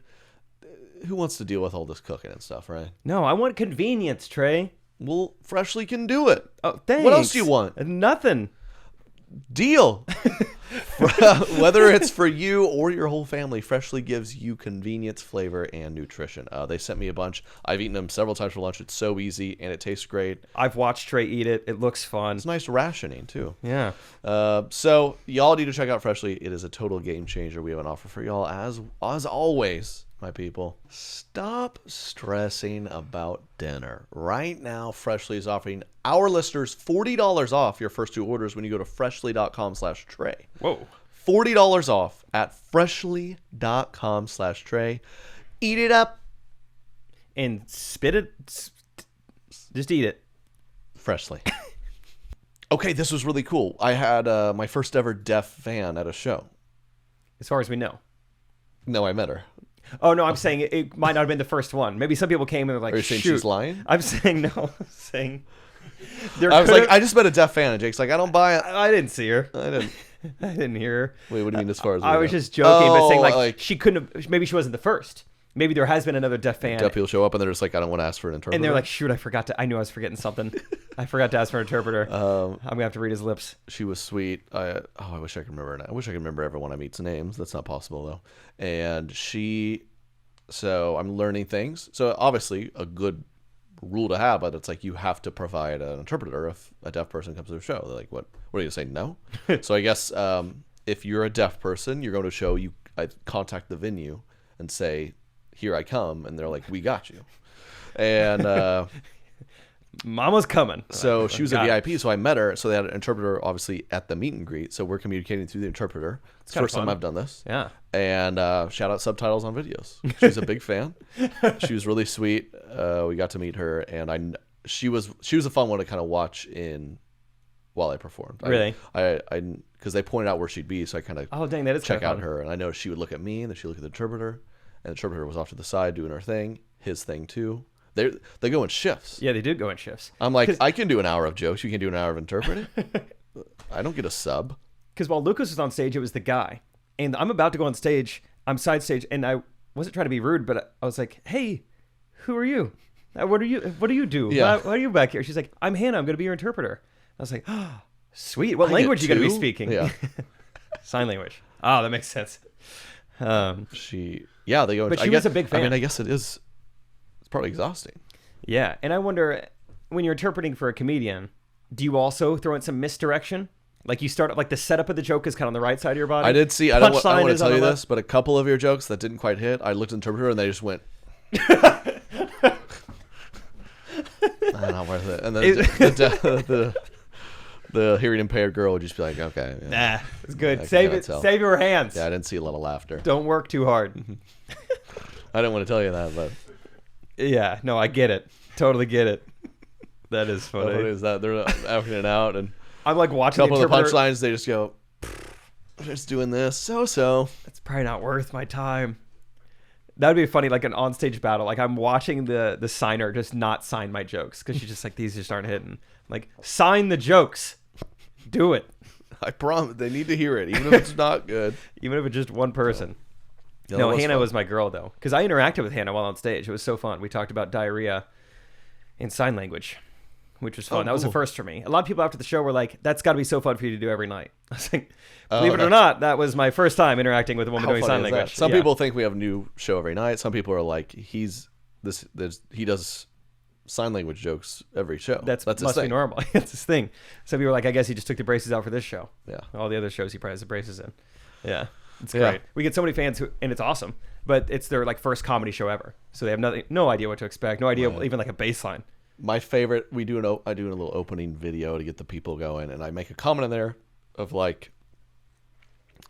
C: who wants to deal with all this cooking and stuff, right?
B: No, I want convenience, Trey.
C: Well, Freshly can do it.
B: Oh, thanks.
C: What else do you want?
B: Nothing.
C: Deal. Whether it's for you or your whole family, Freshly gives you convenience, flavor, and nutrition. They sent me a bunch. I've eaten them several times for lunch. It's so easy, and it tastes great.
B: I've watched Trey eat it. It looks fun.
C: It's nice rationing, too.
B: Yeah.
C: So y'all need to check out Freshly. It is a total game changer. We have an offer for y'all as always, my people. Stop stressing about dinner. Right now, Freshly is offering our listeners $40 off your first 2 orders when you go to freshly.com/Trey.
B: Whoa.
C: $40 off at freshly.com/Trey. Eat it up.
B: and spit it. Just eat it.
C: Freshly. Okay, this was really cool. I had my first ever deaf fan at a show.
B: As far as we know.
C: No, I met her.
B: Oh, no, I'm saying it might not have been the first one. Maybe some people came and were like,
C: Are you saying
B: shoot.
C: she's lying?
B: I'm saying no. I'm saying...
C: I was like, I just met a deaf fan, and Jake's like, I don't buy it.
B: I didn't see her.
C: I didn't.
B: I didn't hear her.
C: Wait, what do you mean as far as
B: I was just joking, but saying like she couldn't have...Maybe she wasn't the first. Maybe there has been another deaf fan.
C: Deaf people show up, and they're just like, I don't want to ask for an interpreter.
B: And they're like, shoot, I knew I was forgetting something. I forgot to ask for an interpreter. I'm going to have to read his lips.
C: She was sweet. I wish I could remember her. I wish I could remember everyone I meet's names. That's not possible, though. And so I'm learning things. So obviously a good rule to have, but it's like you have to provide an interpreter if a deaf person comes to a show. They're like, what are you going to say? No? So I guess if you're a deaf person, you're going to a show, I contact the venue and say, here I come, and they're like, we got you. And
B: Mama's coming.
C: So she was a VIP, so I met her. So they had an interpreter, obviously, at the meet and greet. So we're communicating through the interpreter. It's the first time I've done this.
B: Yeah.
C: And shout out subtitles on videos. She's a big fan. She was really sweet. We got to meet her, and she was a fun one to kind of watch while I performed.
B: Really?
C: Because they pointed out where she'd be, so I kind of
B: that is
C: check out
B: fun.
C: her, and I know she would look at me, and then she'd look at the interpreter, and the interpreter was off to the side doing her thing, his thing too. They go in shifts.
B: Yeah, they do go in shifts.
C: I'm like, I can do an hour of jokes. You can do an hour of interpreting. I don't get a sub.
B: Because while Lucas was on stage, it was the guy. And I'm about to go on stage. I'm side stage. And I wasn't trying to be rude, but I was like, hey, who are you? What do you do?
C: Yeah.
B: Why are you back here? She's like, I'm Hannah. I'm going to be your interpreter. I was like, oh, sweet. What language are you going to be speaking?
C: Yeah.
B: Sign language. Oh, that makes sense.
C: They go.
B: But she was a big fan.
C: I mean, I guess it is. It's probably exhausting.
B: Yeah, and I wonder, when you're interpreting for a comedian, do you also throw in some misdirection? Like you start, like the setup of the joke is kind of on the right side of your body.
C: I did see. I don't want to tell you
B: left.
C: this, but a couple of your jokes that didn't quite hit, I looked at the interpreter and they just went. Not worth it. And then the hearing impaired girl would just be like, okay, yeah.
B: Nah, it's good. Save it. Save your hands.
C: Yeah, I didn't see a lot of laughter.
B: Don't work too hard.
C: I didn't want to tell you that, but
B: yeah, no, I get it. Totally get it. That is funny.
C: What is that? They're acting it out, and
B: I'm like watching
C: a couple of the
B: interpreter.
C: punchlines. They just go, just doing this. So.
B: It's probably not worth my time. That would be funny, like an onstage battle. Like I'm watching the signer just not sign my jokes because she's just like, these just aren't hitting. I'm like, sign the jokes. Do it.
C: I promise they need to hear it, even if it's not good.
B: Even if it's just one person.
C: Yeah,
B: No, Hannah was my girl, though, because I interacted with Hannah while on stage. It was so fun. We talked about diarrhea in sign language, which was fun. That was a first for me. A lot of people after the show were like, that's got to be so fun for you to do every night. I was like, believe it or not, that was my first time interacting with a woman doing sign language.
C: Some people think we have a new show every night. Some people are like, he does sign language jokes every show.
B: That's
C: his
B: must be
C: thing.
B: normal. That's his thing. Some people were like, I guess he just took the braces out for this show.
C: Yeah.
B: All the other shows he probably has the braces in. Yeah. It's great.
C: Yeah.
B: We get so many fans and it's awesome, but it's their like first comedy show ever. So they have no idea what to expect. No idea, even like a baseline.
C: My favorite, I do a little opening video to get the people going, and I make a comment in there of like,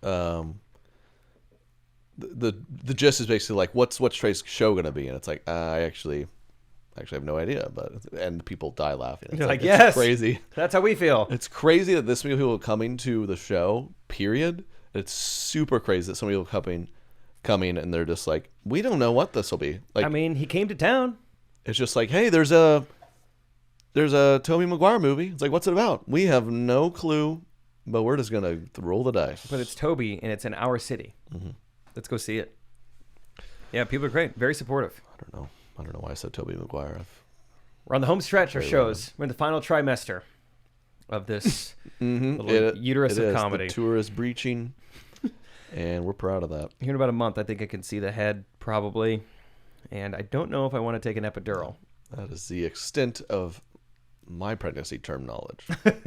C: the gist is basically like, what's Trey's show gonna be, and it's like, I actually have no idea, and people die laughing. It's
B: You're like,
C: it's
B: yes,
C: crazy.
B: That's how we feel.
C: It's crazy that this many people are coming to the show. Period. It's super crazy that so many people coming, and they're just like, we don't know what this will be. Like,
B: I mean, he came to town.
C: It's just like, hey, there's a Tobey Maguire movie. It's like, what's it about? We have no clue, but we're just gonna roll the dice.
B: But it's Toby, and it's in our city. Mm-hmm. Let's go see it. Yeah, people are great. Very supportive.
C: I don't know why I said Tobey Maguire.
B: We're on the home stretch. Our shows. We're in the final trimester of this little uterus of comedy.
C: The tour is breaching, and we're proud of that.
B: Here in about a month, I think I can see the head probably, and I don't know if I want to take an epidural.
C: That is the extent of my pregnancy term knowledge. So, do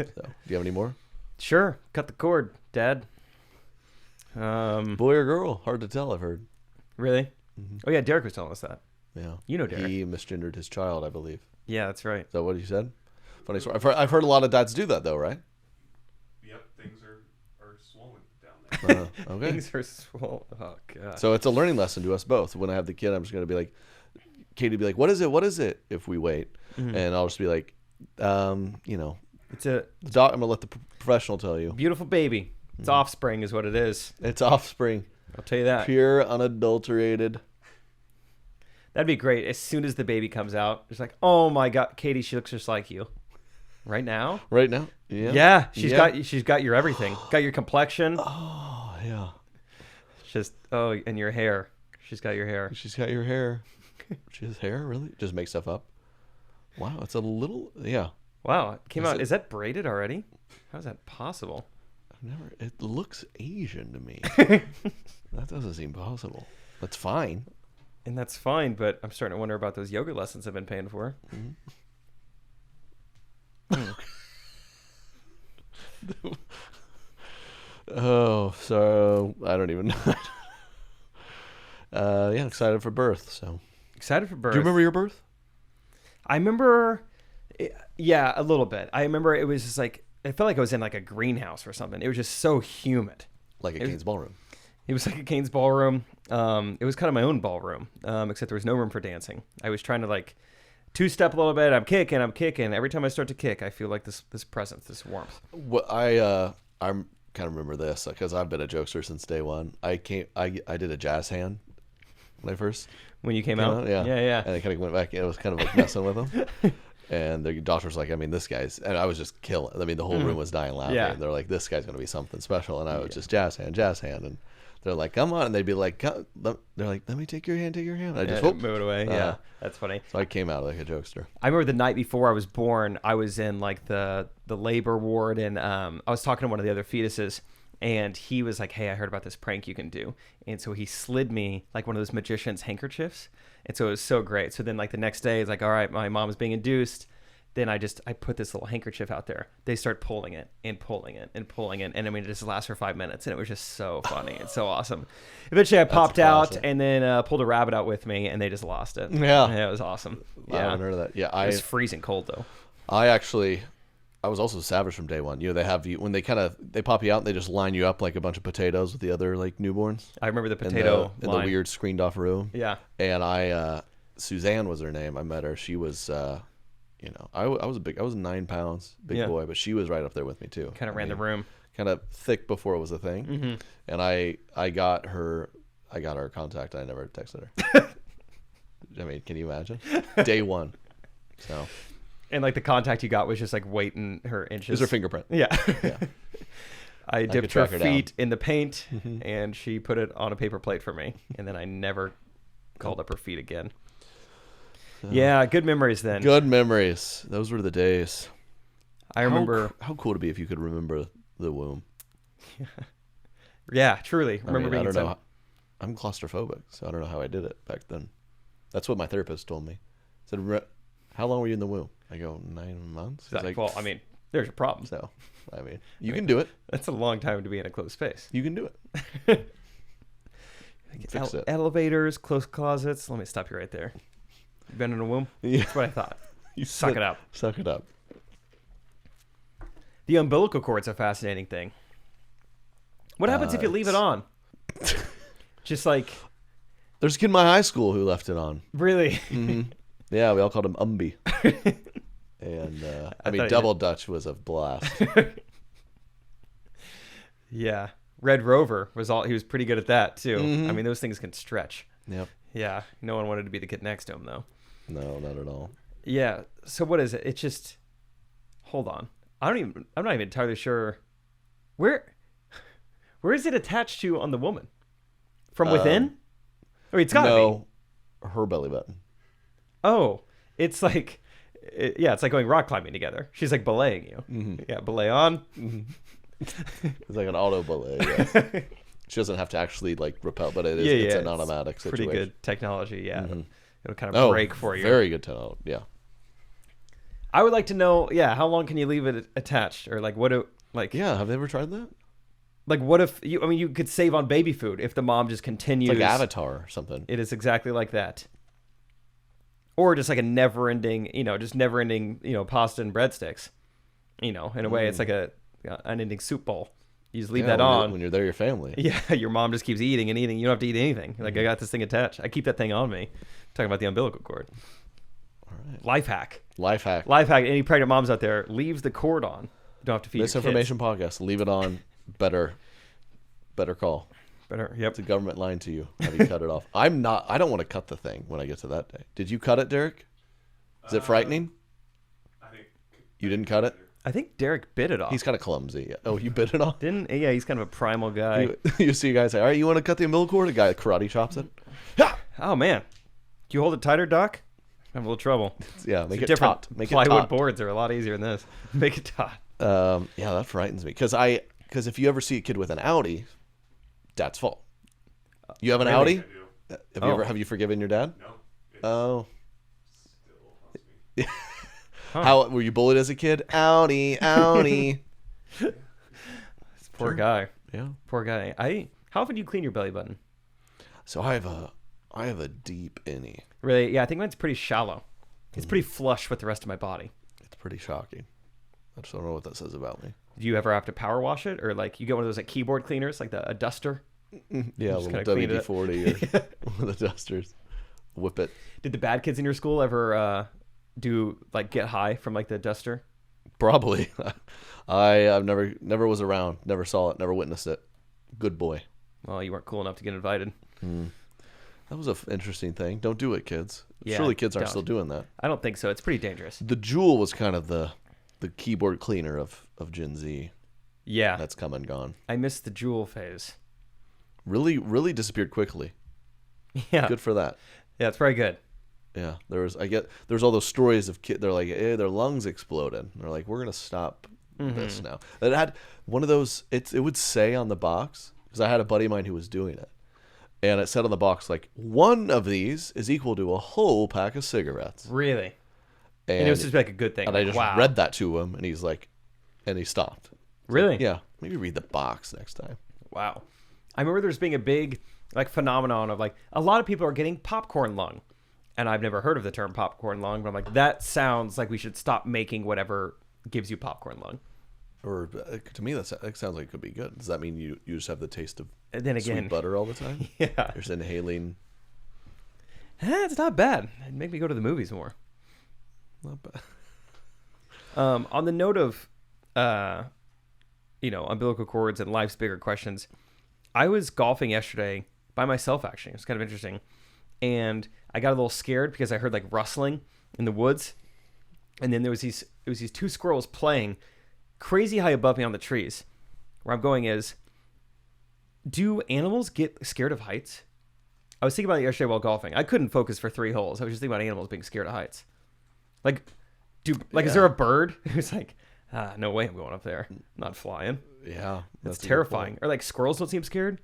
C: you have any more?
B: Sure. Cut the cord, Dad.
C: Boy or girl? Hard to tell, I've heard.
B: Really? Mm-hmm. Oh, yeah, Derek was telling us that.
C: Yeah.
B: You know Derek.
C: He misgendered his child, I believe.
B: Yeah, that's right.
C: Is that what he said? Funny story. I've heard a lot of dads do that, though, right?
E: Yep, things are swollen down there.
C: Okay.
B: Things are swollen. Oh, God.
C: So it's a learning lesson to us both. When I have the kid, I'm just going to be like, Katie would be like, "What is it? What is it?" If we wait, and I'll just be like,
B: It's a
C: I'm gonna let the professional tell you.
B: beautiful baby. It's offspring is what it is.
C: It's offspring,
B: I'll tell you that.
C: pure, unadulterated.
B: That'd be great. As soon as the baby comes out, it's like, oh my God, Katie, she looks just like you. Right now?
C: Right now, yeah.
B: Yeah, she's got your everything. Got your complexion.
C: Oh yeah.
B: Just and your hair. She's got your hair.
C: She's got your hair. She has hair, really? Just make stuff up. Wow, it's a little, yeah.
B: Wow, it came out. Is that braided already? How is that possible?
C: It looks Asian to me. That doesn't seem possible. That's fine.
B: And that's fine, but I'm starting to wonder about those yoga lessons I've been paying for.
C: Oh, so I don't even know. Yeah, excited for birth. So
B: Excited for birth.
C: do you remember your birth?
B: I remember, yeah, a little bit. I remember it was just like, it felt like I was in like a greenhouse or something. It was just so humid.
C: Like a Kane's ballroom.
B: It was like a Kane's ballroom. It was kind of my own ballroom, except there was no room for dancing. I was trying to like two-step a little bit. I'm kicking. Every time I start to kick, I feel like this presence, this warmth.
C: Well, I kind of remember this because I've been a jokester since day one. I did a jazz hand when I first
B: When you came out?
C: yeah.
B: Yeah.
C: And I kind of went back. It was kind of like messing with them. And the doctor's like, I mean, this guy's, and I was just killing. I mean, the whole room was dying laughing.
B: Yeah.
C: They're like, this guy's gonna be something special, and I was just jazz hand, and they're like, come on, and they'd be like, they're like, let me take your hand. And I just
B: move it away. Yeah, that's funny.
C: So I came out like a jokester.
B: I remember the night before I was born, I was in like the labor ward, and I was talking to one of the other fetuses, and he was like, hey, I heard about this prank you can do. And so he slid me like one of those magician's handkerchiefs. And so it was so great. So then like the next day, it's like, all right, my mom is being induced. Then I put this little handkerchief out there. They start pulling it and pulling it and pulling it. And I mean, it just lasts for 5 minutes. And it was just so funny. It's so awesome. Eventually I popped out and then pulled a rabbit out with me, and they just lost it.
C: Yeah.
B: It was awesome.
C: I haven't heard of that. Yeah.
B: It was freezing cold though.
C: I was also savage from day one. You know, they have you when they pop you out and they just line you up like a bunch of potatoes with the other like newborns.
B: I remember the potato
C: in the weird screened off room.
B: Yeah.
C: And Suzanne was her name. I met her. She was, I was 9 pounds, big boy, but she was right up there with me too.
B: Kind of ran the room.
C: Kind of thick before it was a thing.
B: Mm-hmm.
C: And I got her contact. I never texted her. I mean, can you imagine? Day one. So.
B: And like the contact you got was just like weight in her inches.
C: It was her fingerprint.
B: Yeah.
C: Yeah.
B: I dipped her
C: track her
B: feet in the paint, and she put it on a paper plate for me. And then I never called up her feet again. Yeah, good memories then.
C: Good memories. Those were the days.
B: I remember.
C: How cool would it be if you could remember the womb?
B: Yeah, truly.
C: I don't know. I'm claustrophobic, so I don't know how I did it back then. That's what my therapist told me. He said, how long were you in the womb? I go, 9 months.
B: He's like, well, I mean, there's your problem.
C: So, I mean, you can do it.
B: That's a long time to be in a closed space.
C: You can do it. Fix it.
B: Elevators, closed closets. Let me stop you right there. You been in a womb?
C: Yeah.
B: That's what I thought.
C: You
B: Suck it up.
C: Suck it up.
B: The umbilical cord's a fascinating thing. What happens if you leave it on? Just like...
C: There's a kid in my high school who left it on.
B: Really?
C: Mm-hmm. Yeah, we all called him Umby. And, I mean, double Dutch was a blast.
B: Yeah. Red Rover he was pretty good at that, too.
C: Mm-hmm.
B: I mean, those things can stretch.
C: Yep.
B: Yeah. No one wanted to be the kid next to him, though.
C: No, not at all.
B: Yeah. So what is it? It's just... Hold on. I'm not even entirely sure. Where is it attached to on the woman? From within? It's gotta be.
C: Her belly button.
B: Oh, it's like, it's like going rock climbing together. She's like belaying you.
C: Mm-hmm.
B: Yeah, belay on.
C: Mm-hmm. It's like an auto belay. Yeah. She doesn't have to actually like repel, but it's an automatic situation.
B: Pretty good technology. Yeah,
C: Mm-hmm.
B: it'll kind of break for you.
C: Very good technology. Yeah.
B: I would like to know. Yeah, how long can you leave it attached, or like what?
C: Yeah, have they ever tried that?
B: Like what if you? I mean, you could save on baby food if the mom just continues.
C: It's like Avatar or something.
B: It is exactly like that. Or just like a never-ending, pasta and breadsticks. In a way, it's like an unending soup bowl. You just leave
C: Yeah,
B: that on.
C: when you're there, your family.
B: Yeah, your mom just keeps eating and eating. You don't have to eat anything. Like, I got this thing attached. I keep that thing on me. Talking about the umbilical cord.
C: All right.
B: Life hack.
C: Life hack.
B: Life hack. Any pregnant moms out there, leaves the cord on. You don't have to feed
C: Misinformation podcast. Leave it on. Better call.
B: Better. Yep.
C: The government lying to you. Have you cut it off? I don't want to cut the thing when I get to that day. Did you cut it, Derek? Is it frightening?
E: I think
C: You didn't cut it?
B: I think Derek bit it off.
C: He's kind of clumsy. Oh, you bit it off?
B: Yeah, he's kind of a primal guy.
C: You see a guy say, all right, you want to cut the umbilical cord? A guy karate chops it.
B: Oh, man. Do you hold it tighter, Doc? I'm in a little trouble.
C: Yeah, make it
B: Different
C: taut. Make it
B: plywood
C: taut.
B: boards are a lot easier than this. Make it taut.
C: Yeah, that frightens me. Because if you ever see a kid with an Audi, dad's fault. You have an Audi?
E: I do.
C: Have you forgiven your dad?
E: No. It
C: Oh.
E: still haunts me.
C: How were you bullied as a kid? Audi.
B: Poor guy.
C: Yeah.
B: Poor guy. How often do you clean your belly button?
C: So I have a deep innie.
B: Really? Yeah, I think mine's pretty shallow. It's pretty flush with the rest of my body.
C: It's pretty shocking. I just don't know what that says about me.
B: Do you ever have to power wash it, or like you get one of those like keyboard cleaners, like a duster?
C: Yeah, a
B: Just
C: little
B: kinda clean it
C: WD-40 or one of the dusters. Whip it.
B: Did the bad kids in your school ever get high from like the duster?
C: Probably. I've never was around, never saw it, never witnessed it. Good boy.
B: Well, you weren't cool enough to get invited.
C: That was an interesting thing. Don't do it, kids.
B: Yeah,
C: Surely kids aren't
B: don't.
C: still doing that.
B: I don't think so. It's pretty dangerous.
C: The Jewel was kind of the keyboard cleaner of Gen Z.
B: Yeah,
C: That's come and gone.
B: I missed the jewel phase.
C: Really disappeared quickly.
B: Yeah,
C: Good for that.
B: yeah, it's very good.
C: Yeah, there's all those stories of kids. They're like, their lungs exploded. And they're like, we're gonna stop this now. It had one of those. It would say on the box, because I had a buddy of mine who was doing it, and it said on the box like, one of these is equal to a whole pack of cigarettes.
B: Really,
C: And,
B: and it was just like a good thing.
C: and
B: like,
C: I just
B: wow.
C: read that to him, and he's like, and he stopped.
B: Really?
C: Yeah, maybe read the box next time.
B: Wow. I remember there's being a big like phenomenon of like a lot of people are getting popcorn lung. And I've never heard of the term popcorn lung, but I'm like, that sounds like we should stop making whatever gives you popcorn lung.
C: Or to me, that sounds like it could be good. Does that mean you just have the taste of
B: And then again,
C: sweet butter all the time?
B: yeah,
C: You're just inhaling.
B: it's not bad. It'd make me go to the movies more.
C: Not bad.
B: On the note of, umbilical cords and life's bigger questions, I was golfing yesterday by myself. Actually, it was kind of interesting, and I got a little scared because I heard like rustling in the woods, and then there was these two squirrels playing crazy high above me on the trees. Where I'm going is, do animals get scared of heights? I was thinking about it yesterday while golfing. I couldn't focus for 3 holes. I was just thinking about animals being scared of heights. Like, is there a bird who's like, no way I'm going up there. I'm not flying.
C: Yeah,
B: That's
C: a good
B: terrifying.
C: point.
B: Or like squirrels don't seem scared.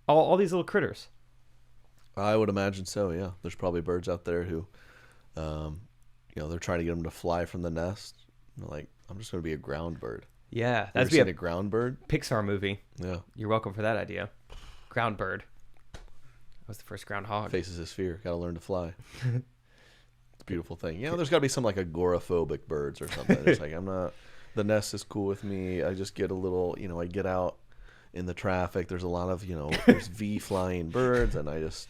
B: All these little critters.
C: I would imagine so. Yeah, there's probably birds out there who, they're trying to get them to fly from the nest. And they're like, I'm just going to be a ground bird.
B: Yeah,
C: Ever
B: that's
C: seen
B: be
C: a ground bird?
B: Pixar movie.
C: Yeah,
B: You're welcome for that idea. Ground bird. That was the first groundhog.
C: faces his fear. Got to learn to fly. It's a beautiful thing. There's got to be some like agoraphobic birds or something. It's like, I'm not. The nest is cool with me. I just get a little. I get out in the traffic. There's a lot of there's V flying birds, and I just.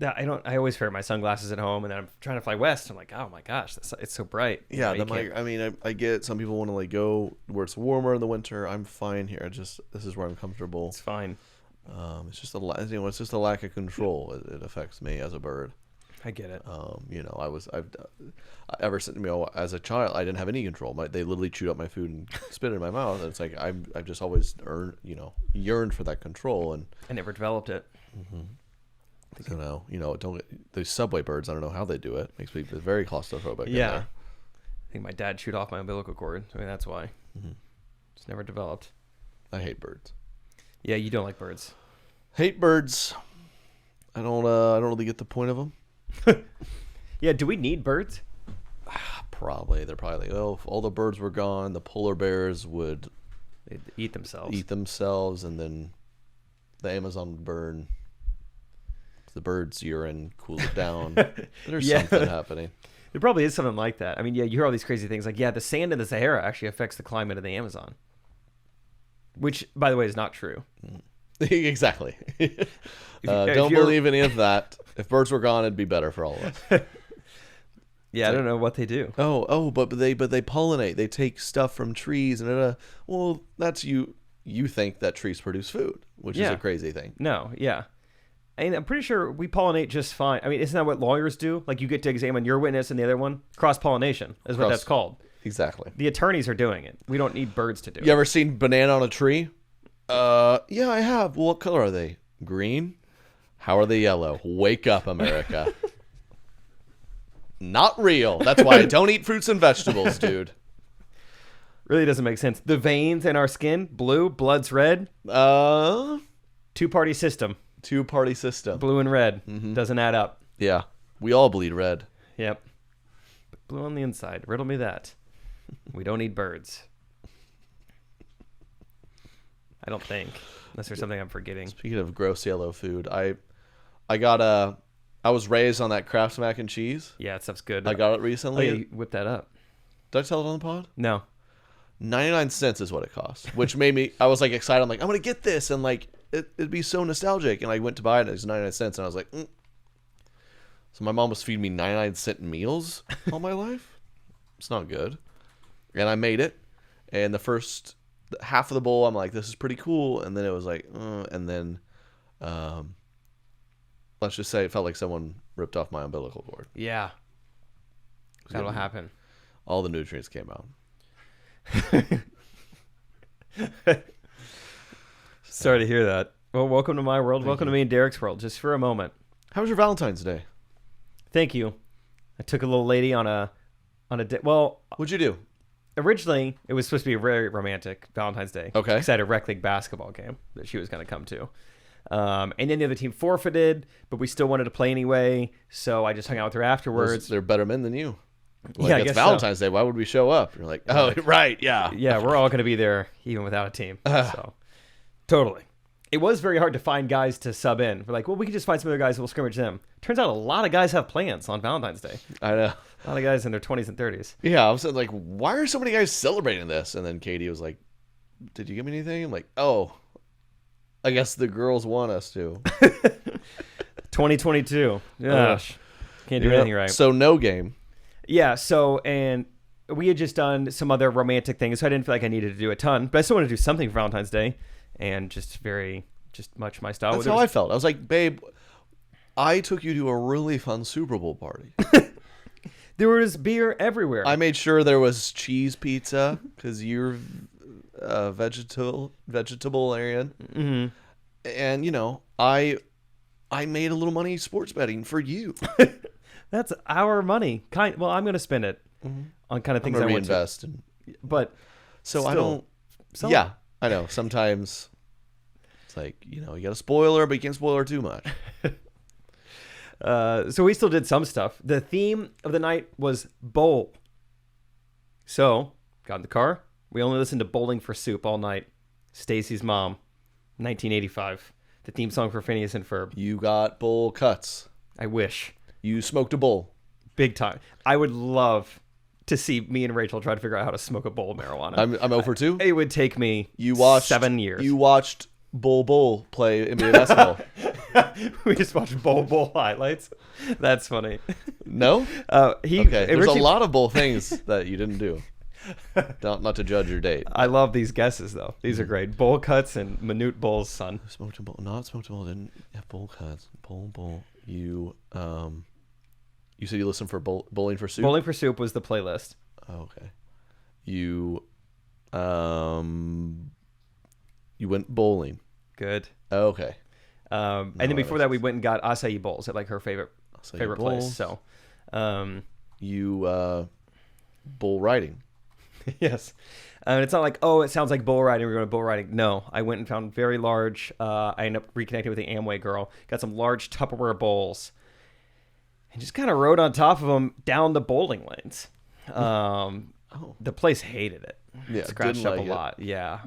B: I always wear my sunglasses at home, and then I'm trying to fly west. I'm like, oh my gosh, it's so bright.
C: Yeah,
B: You can't-
C: I get some people want to like go where it's warmer in the winter. I'm fine here. This is where I'm comfortable.
B: It's fine.
C: It's just it's just a lack of control. It affects me as a bird.
B: I get it.
C: I've ever since as a child I didn't have any control. They literally chewed up my food and spit it in my mouth. And it's like I've just always yearned for that control, and
B: I never developed it.
C: those subway birds. I don't know how they do it. Makes me very claustrophobic. in
B: Yeah.
C: there.
B: I think my dad chewed off my umbilical cord. I mean, that's why. It's never developed.
C: I hate birds.
B: Yeah, you don't like birds.
C: Hate birds. I don't really get the point of them.
B: Yeah, do we need birds?
C: Probably. They're probably like, if all the birds were gone, the polar bears would
B: They eat themselves.
C: eat themselves, and then the Amazon would burn. The birds' urine cools it down. There's
B: Yeah.
C: something happening.
B: There probably is something like that. I mean, yeah, you hear all these crazy things like, yeah, the sand in the Sahara actually affects the climate of the Amazon. which, by the way, is not true.
C: Exactly.
B: if
C: Don't
B: you're-
C: believe any of that. If birds were gone, it'd be better for all of us.
B: Yeah, I don't know what they do.
C: But they pollinate. They take stuff from trees and well, that's you think that trees produce food, which is a crazy thing.
B: No, yeah. And I'm pretty sure we pollinate just fine. I mean, isn't that what lawyers do? Like, you get to examine your witness and the other one? Cross-pollination is what that's called.
C: Exactly.
B: The attorneys are doing it. We don't need birds to do it.
C: You ever seen banana on a tree? Yeah, I have. Well, what color are they? Green? How are they yellow? Wake up, America. Not real. That's why I don't eat fruits and vegetables, dude.
B: Really doesn't make sense. The veins in our skin, blue, blood's red. Two-party system.
C: Two-party system.
B: Blue and red. Doesn't add up.
C: Yeah. We all bleed red.
B: Yep. Blue on the inside. Riddle me that. We don't eat birds. I don't think. Unless there's something I'm forgetting.
C: Speaking of gross yellow food, I was raised on that Kraft mac and cheese.
B: Yeah, that stuff's good.
C: I got it
B: Oh,
C: recently.
B: yeah, you whip that up.
C: Did I tell it on the pod?
B: No.
C: 99 cents is what it cost, which made me, I was like excited. I'm like, I'm going to get this. And like, it'd be so nostalgic. And I went to buy it and it was 99 cents. And I was like, So my mom was feeding me 99-cent meals all my life. It's not good. And I made it. And the first half of the bowl, I'm like, this is pretty cool. And then it was like, and then, let's just say it felt like someone ripped off my umbilical cord.
B: Yeah. That'll happen.
C: All the nutrients came out.
B: Sorry to hear that. Well, welcome to my world. Welcome to me and Derek's world. Just for a moment.
C: How was your Valentine's Day?
B: Thank you. I took a little lady on a well,
C: What'd you do?
B: originally it was supposed to be a very romantic Valentine's Day.
C: Okay.
B: Because I had a rec league basketball game that she was going to come to. And then the other team forfeited, but we still wanted to play anyway. So I just hung out with her afterwards.
C: They're better men than you. Like,
B: Yeah, I
C: it's
B: guess
C: Valentine's Day. Why would we show up? You're like, oh, right, yeah.
B: Yeah, we're all going to be there even without a team. So totally. It was very hard to find guys to sub in. We're like, well, we can just find some other guys and we'll scrimmage them. Turns out a lot of guys have plans on Valentine's Day.
C: I know.
B: A lot of guys in their 20s and 30s.
C: Yeah, I was like, why are so many guys celebrating this? And then Katie was like, did you give me anything? I'm like, oh, I guess the girls want us to.
B: 2022. Gosh. Can't do anything right.
C: So no game.
B: Yeah, so, and we had just done some other romantic things, so I didn't feel like I needed to do a ton, but I still wanted to do something for Valentine's Day, and just much my style.
C: That's how I felt. I was like, babe, I took you to a really fun Super Bowl party.
B: There was beer everywhere.
C: I made sure there was cheese pizza because you're vegetarian.
B: Mm-hmm.
C: And, you know, I made a little money sports betting for you.
B: That's our money. Well, I'm going to spend it on kind of things I want to.
C: Reinvest.
B: But
C: So
B: still,
C: I don't. Yeah, I know. Sometimes it's like, you know, you got to spoil her, but you can't spoil her too much.
B: So we still did some stuff. The theme of the night was bowl. So got in the car. We only listened to Bowling for Soup all night. Stacy's Mom, 1985. The theme song for Phineas and Ferb.
C: You got bowl cuts.
B: I wish.
C: You smoked a bowl.
B: Big time. I would love to see me and Rachel try to figure out how to smoke a bowl of marijuana.
C: I'm over too.
B: It would take me
C: You watched
B: 7 years.
C: You watched Bull play NBA basketball.
B: We just watched bowl highlights. That's funny.
C: No?
B: Okay.
C: There's a lot of bull things that you didn't do. Not to judge your date.
B: I love these guesses though. These are great. Bowl cuts and minute bowls, son.
C: Smoked a bowl. Not smoked a bowl. Didn't have bowl cuts. Bowl. You said you listened for Bowling for Soup.
B: Bowling for Soup was the playlist.
C: Oh, okay. You went bowling.
B: Good.
C: Oh, okay.
B: And then before that, we went and got acai bowls at like her favorite
C: Acai
B: place.
C: bowls.
B: So,
C: You bull riding.
B: yes. And it's not like, oh, it sounds like bull riding. We're going to bull riding. No, I went and found very large. I ended up reconnecting with the Amway girl. Got some large Tupperware bowls. And just kind of rode on top of them down the bowling lanes. The place hated it.
C: Yeah,
B: Scratched
C: didn't
B: up
C: like
B: a
C: it.
B: lot. Yeah.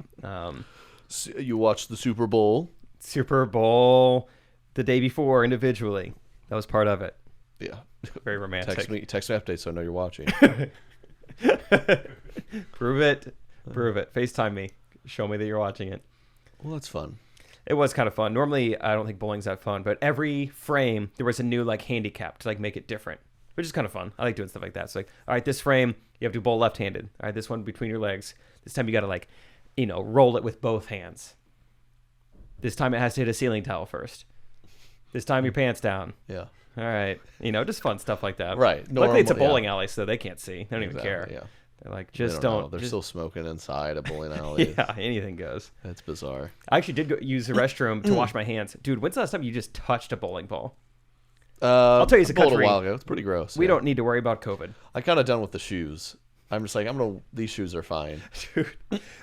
C: You watched the Super Bowl.
B: Super Bowl the day before individually. That was part of it.
C: Yeah.
B: Very romantic.
C: Text me updates so I know you're watching.
B: Prove it. FaceTime me. show me that you're watching it.
C: Well, that's fun.
B: It was kind of fun. Normally, I don't think bowling's that fun, but every frame there was a new like handicap to like make it different, which is kind of fun. I like doing stuff like that. It's like, all right, this frame you have to bowl left-handed. All right, this one between your legs. This time you got to like, roll it with both hands. This time it has to hit a ceiling tile first. This time your pants down.
C: Yeah.
B: All right, just fun stuff like that.
C: Right.
B: Luckily, it's a
C: Normal,
B: bowling alley, so they can't see. They don't even care.
C: Yeah.
B: They're like,
C: They
B: just
C: know.
B: don't.
C: They're
B: just-
C: still smoking inside a bowling alley.
B: Yeah, anything goes.
C: That's bizarre.
B: I actually did go use the restroom to wash my hands. Dude, when's the last time you just touched a bowling ball?
C: I'll
B: tell you it's a
C: bowled
B: country.
C: a while ago. It's pretty gross.
B: We
C: yeah.
B: don't need to worry about COVID.
C: I kind of done with the shoes. I'm just like, these shoes are fine.
B: Dude,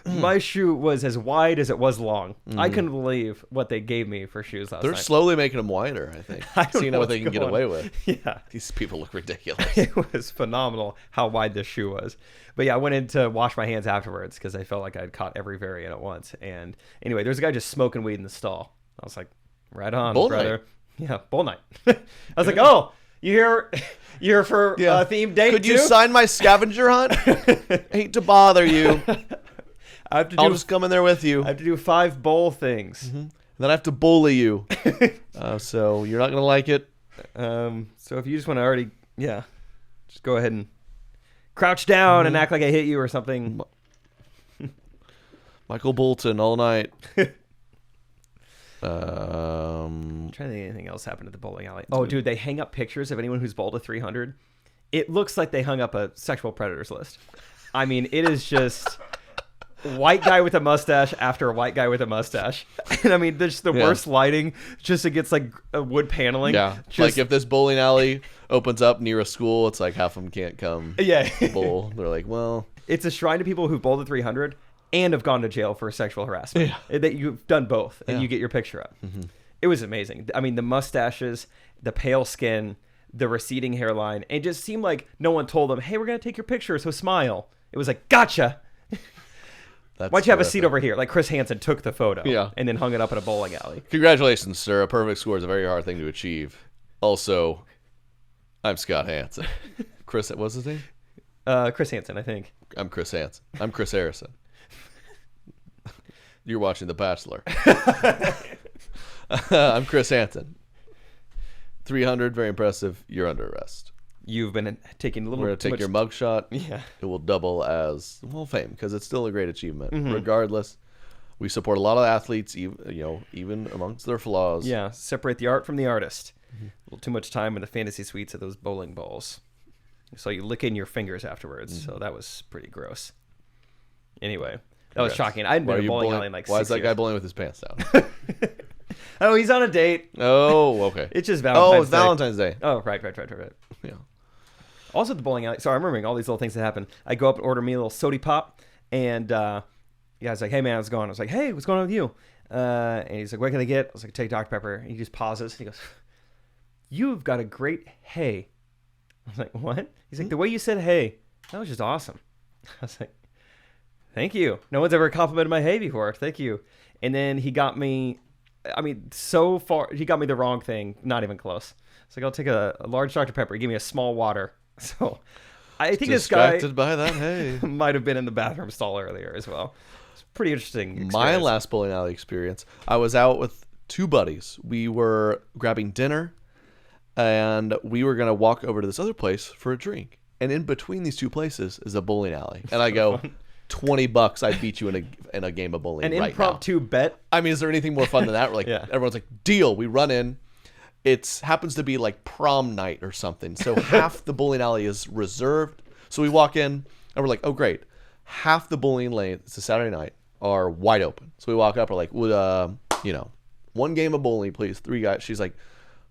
B: my shoe was as wide as it was long. I couldn't believe what they gave me for shoes last
C: They're
B: night.
C: slowly making them wider, I think.
B: I don't
C: Seeing
B: know
C: what they
B: what's
C: can get
B: going
C: away
B: on.
C: with.
B: Yeah.
C: These people look ridiculous.
B: It was phenomenal how wide this shoe was. But yeah, I went in to wash my hands afterwards because I felt like I'd caught every variant at once. And anyway, there's a guy just smoking weed in the stall. I was like, right on,
C: Bowl
B: brother.
C: night.
B: Yeah, bowl night. I was like, oh, you're here for theme date
C: Could
B: too?
C: you sign my scavenger hunt? Hate to bother you.
B: I have to
C: I'll
B: do
C: just come in there with you.
B: I have to do 5 bowl things.
C: Then I have to bully you. So you're not going to like it.
B: So if you just want to already, just go ahead and crouch down and act like I hit you or something.
C: Michael Bolton all night.
B: I'm trying to think anything else happened at the bowling alley. Oh, dude, they hang up pictures of anyone who's bowled a 300. It looks like they hung up a sexual predators list. I mean, it is just white guy with a mustache after a white guy with a mustache. And I mean, there's the worst lighting just against like a wood paneling.
C: Yeah.
B: Just,
C: Like if this bowling alley opens up near a school, it's like half of them can't come
B: yeah.
C: bowl. They're like, well,
B: It's a shrine to people who bowled a 300 and have gone to jail for sexual harassment.
C: Yeah.
B: That you've done both and
C: Yeah.
B: you get your picture up. It was amazing. I mean, the mustaches, the pale skin, the receding hairline, it just seemed like no one told them, hey, we're going to take your picture, so smile. It was like, gotcha.
C: that's
B: Why'd you have a seat
C: terrific.
B: over here? Like Chris Hansen took the photo
C: Yeah.
B: and then hung it up in a bowling alley.
C: Congratulations, sir. A perfect score is a very hard thing to achieve. Also, I'm Scott Hansen. Chris, what's his name?
B: Chris Hansen, I think.
C: I'm Chris Hansen. I'm Chris Harrison. You're watching The Bachelor. I'm Chris Hansen. 300, very impressive. You're under arrest.
B: You've been taking a little
C: We're going to
B: too
C: take
B: much...
C: your mugshot.
B: Yeah.
C: It will double as, well, fame, because it's still a great achievement.
B: Mm-hmm.
C: Regardless, we support a lot of athletes, even amongst their flaws.
B: Yeah, separate the art from the artist. A little too much time in the fantasy suites of those bowling balls. So you lick in your fingers afterwards. So that was pretty gross. Anyway, that was
C: Congrats.
B: shocking. I hadn't
C: Why
B: been
C: are
B: to
C: you
B: bowling
C: bowling-
B: alley in like
C: Why
B: 6
C: is that
B: years.
C: guy bowling with his pants down?
B: Oh, he's on a date.
C: Oh, okay.
B: It's just Valentine's
C: Oh, it's
B: Day.
C: Valentine's Day.
B: Oh, right.
C: Yeah.
B: Also at the bowling alley. So I'm remembering all these little things that happen. I go up and order me a little sody pop, and yeah, I was like, "Hey man, how's it going?" I was like, "Hey, what's going on with you?" And he's like, "What can I get?" I was like, "Take Dr Pepper." And he just pauses. And he goes, "You've got a great hey." I was like, "What?" He's like, "The way you said hey, that was just awesome." I was like, "Thank you. No one's ever complimented my hey before. Thank you." And then he got me. I mean, so far he got me the wrong thing. Not even close. It's like, I'll take a large Dr Pepper. He gave me a small water. So I think this guy
C: Distracted by that, hey.
B: might have been in the bathroom stall earlier as well. It's pretty interesting experience.
C: My last bowling alley experience, I was out with 2 buddies. We were grabbing dinner, and we were going to walk over to this other place for a drink. And in between these 2 places is a bowling alley. And I go, $20, I beat you in a game of bowling
B: An
C: right now.
B: impromptu bet.
C: I mean, is there anything more fun than that? We're like,
B: Yeah.
C: everyone's like, deal. We run in. It happens to be like prom night or something. So half the bowling alley is reserved. So we walk in and we're like, oh, great. Half the bowling lane, it's a Saturday night, are wide open. So we walk up, we're like, would, 1 game of bowling, please. 3 guys. She's like,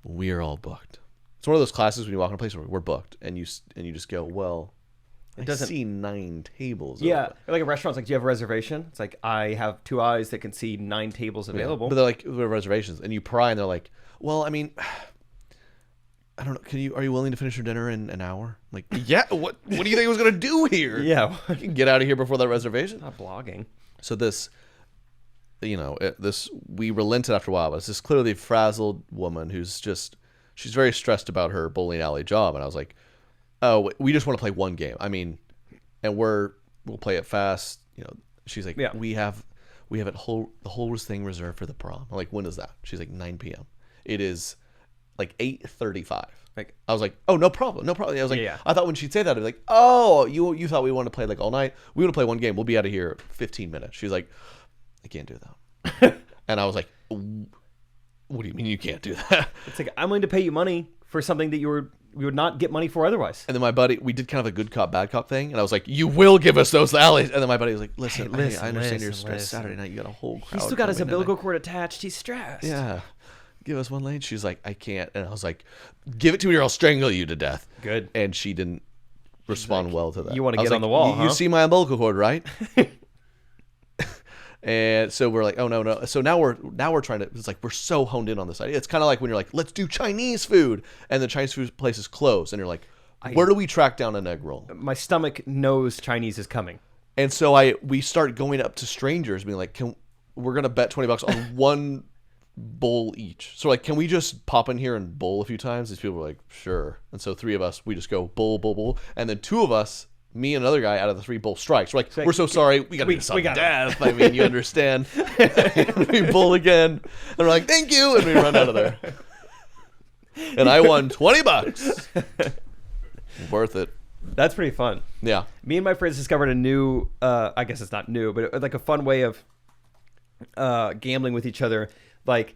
C: we're all booked. It's one of those classes when you walk in a place where we're booked. And you just go, well, I
B: doesn't-
C: see 9 tables.
B: Yeah.
C: open.
B: Or like a restaurant's like, do you have a reservation? It's like, I have 2 eyes that can see 9 tables available.
C: But they're like, we have reservations. And you pry and they're like, well, I mean, I don't know. Are you willing to finish your dinner in an hour? I'm like, yeah. What do you think I was going to do here?
B: Yeah.
C: You can get out of here before that reservation.
B: Not blogging.
C: So this, we relented after a while, but it's this clearly frazzled woman who's she's very stressed about her bowling alley job. And I was like, oh, we just want to play 1 game. I mean, and we'll play it fast. She's like,
B: Yeah.
C: we have we have the whole thing reserved for the prom. I'm like, when is that? She's like, 9 p.m. It is like 8:35.
B: Like,
C: I was like, oh, no problem. I was like,
B: Yeah.
C: I thought when she'd say that, I'd be like, oh, you thought we wanted to play like all night? We want to play one game. We'll be out of here 15 minutes. She's like, I can't do that. And I was like, what do you mean you can't do that?
B: It's like, I'm willing to pay you money for something that we would not get money for otherwise.
C: And then my buddy, we did kind of a good cop, bad cop thing. And I was like, you will give us those alleys. And then my buddy was like, listen, I understand you're stressed. Saturday night, you got a whole crowd.
B: He's still got his
C: coming in.
B: umbilical cord attached. He's stressed.
C: Yeah. Give us one lane. She's like, I can't. And I was like, give it to me or I'll strangle you to death.
B: Good.
C: And she didn't respond well to that.
B: You wanna
C: I was
B: get on the wall,
C: You
B: huh?"
C: see my umbilical cord, right? And so we're like, oh no. So now we're trying to, it's like, we're so honed in on this idea. It's kind of like when you're like, let's do Chinese food. And the Chinese food place is closed. And you're like, where do we track down an egg roll?
B: My stomach knows Chinese is coming.
C: And so we start going up to strangers being like, we're going to bet $20 on one bowl each. So like, can we just pop in here and bowl a few times? These people were like, sure. And so 3 of us, we just go bowl. And then 2 of us, me and another guy out of the 3 bowl strikes. We're like, we're so sorry. We got to do something death. I mean, you understand. And we bowl again. And we're like, thank you. And we run out of there. And I won $20. Worth it.
B: That's pretty fun.
C: Yeah.
B: Me and my friends discovered a new, I guess it's not new, but like a fun way of gambling with each other. Like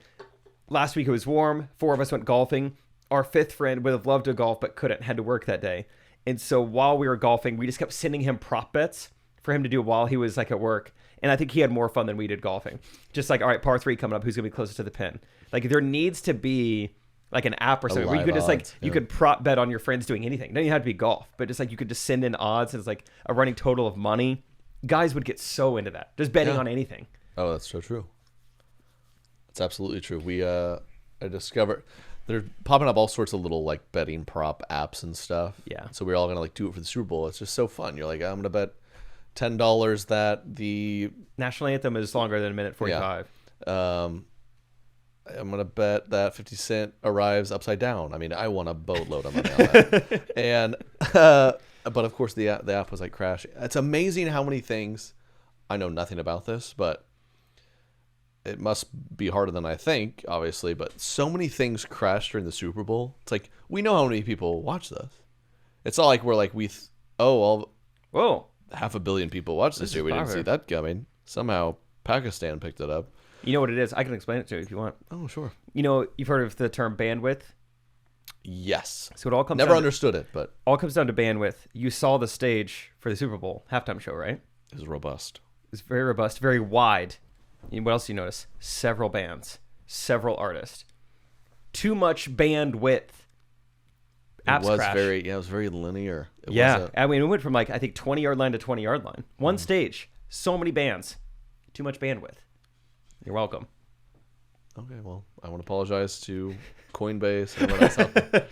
B: last week it was warm. 4 of us went golfing. Our 5th friend would have loved to golf but couldn't, had to work that day. And so while we were golfing, we just kept sending him prop bets for him to do while he was like at work. And I think he had more fun than we did golfing. Just like, all right, par 3 coming up. Who's going to be closest to the pin? Like there needs to be like an app or something where you could just like, you could prop bet on your friends doing anything. It doesn't even have to be golf, but just like you could just send in odds and it's like a running total of money. Guys would get so into that. Just betting on anything.
C: Oh, that's so true. It's absolutely true. I discovered they're popping up all sorts of little like betting prop apps and stuff.
B: Yeah.
C: So we're all gonna like do it for the Super Bowl. It's just so fun. You're like, I'm gonna bet $10 that the
B: National anthem is longer than a minute 45.
C: I'm gonna bet that 50 Cent arrives upside down. I mean, I won a boatload of money on that. And but of course the app was like crashing. It's amazing how many things. I know nothing about this, but it must be harder than I think, obviously, but so many things crashed during the Super Bowl. It's like, we know how many people watch this. It's not like we're like,
B: Whoa.
C: 500 million people watch this year. We didn't see that coming. Somehow Pakistan picked it up.
B: You know what it is? I can explain it to you if you want.
C: Oh, sure.
B: You know, you've heard of the term bandwidth?
C: Yes.
B: So it all comes
C: Never understood it, but
B: all comes down to bandwidth. You saw the stage for the Super Bowl halftime show, right?
C: it was robust.
B: It was very robust, very wide. And what else do you notice? Several bands, several artists. Too much bandwidth. Apps
C: It was
B: crash.
C: it was very linear. It
B: Yeah. I mean, it went from like, I think 20-yard line to 20-yard line. One stage. So many bands. Too much bandwidth. You're welcome.
C: Okay, well, I want to apologize to Coinbase and everyone else out there.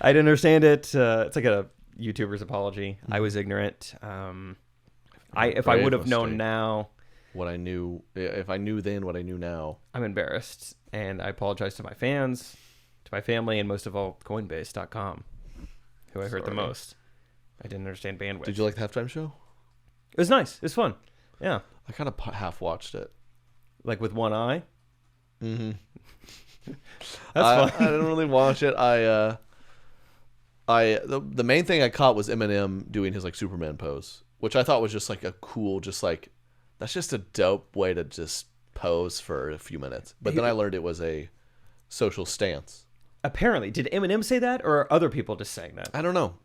B: I didn't understand it. It's like a YouTuber's apology. I was ignorant. If I would have known now,
C: what I knew, if I knew then what I knew now.
B: I'm embarrassed, and I apologize to my fans, to my family, and most of all, Coinbase.com, who I hurt the most. I didn't understand bandwidth.
C: Did you like the halftime show?
B: It was nice. It was fun. Yeah.
C: I kind of half watched it.
B: Like with one eye?
C: Mm-hmm.
B: That's fun.
C: I didn't really watch it. The main thing I caught was Eminem doing his like Superman pose, which I thought was just like a cool, just like, that's just a dope way to just pose for a few minutes. But then I learned it was a social stance.
B: Apparently. Did Eminem say that, or are other people just saying that?
C: I don't know.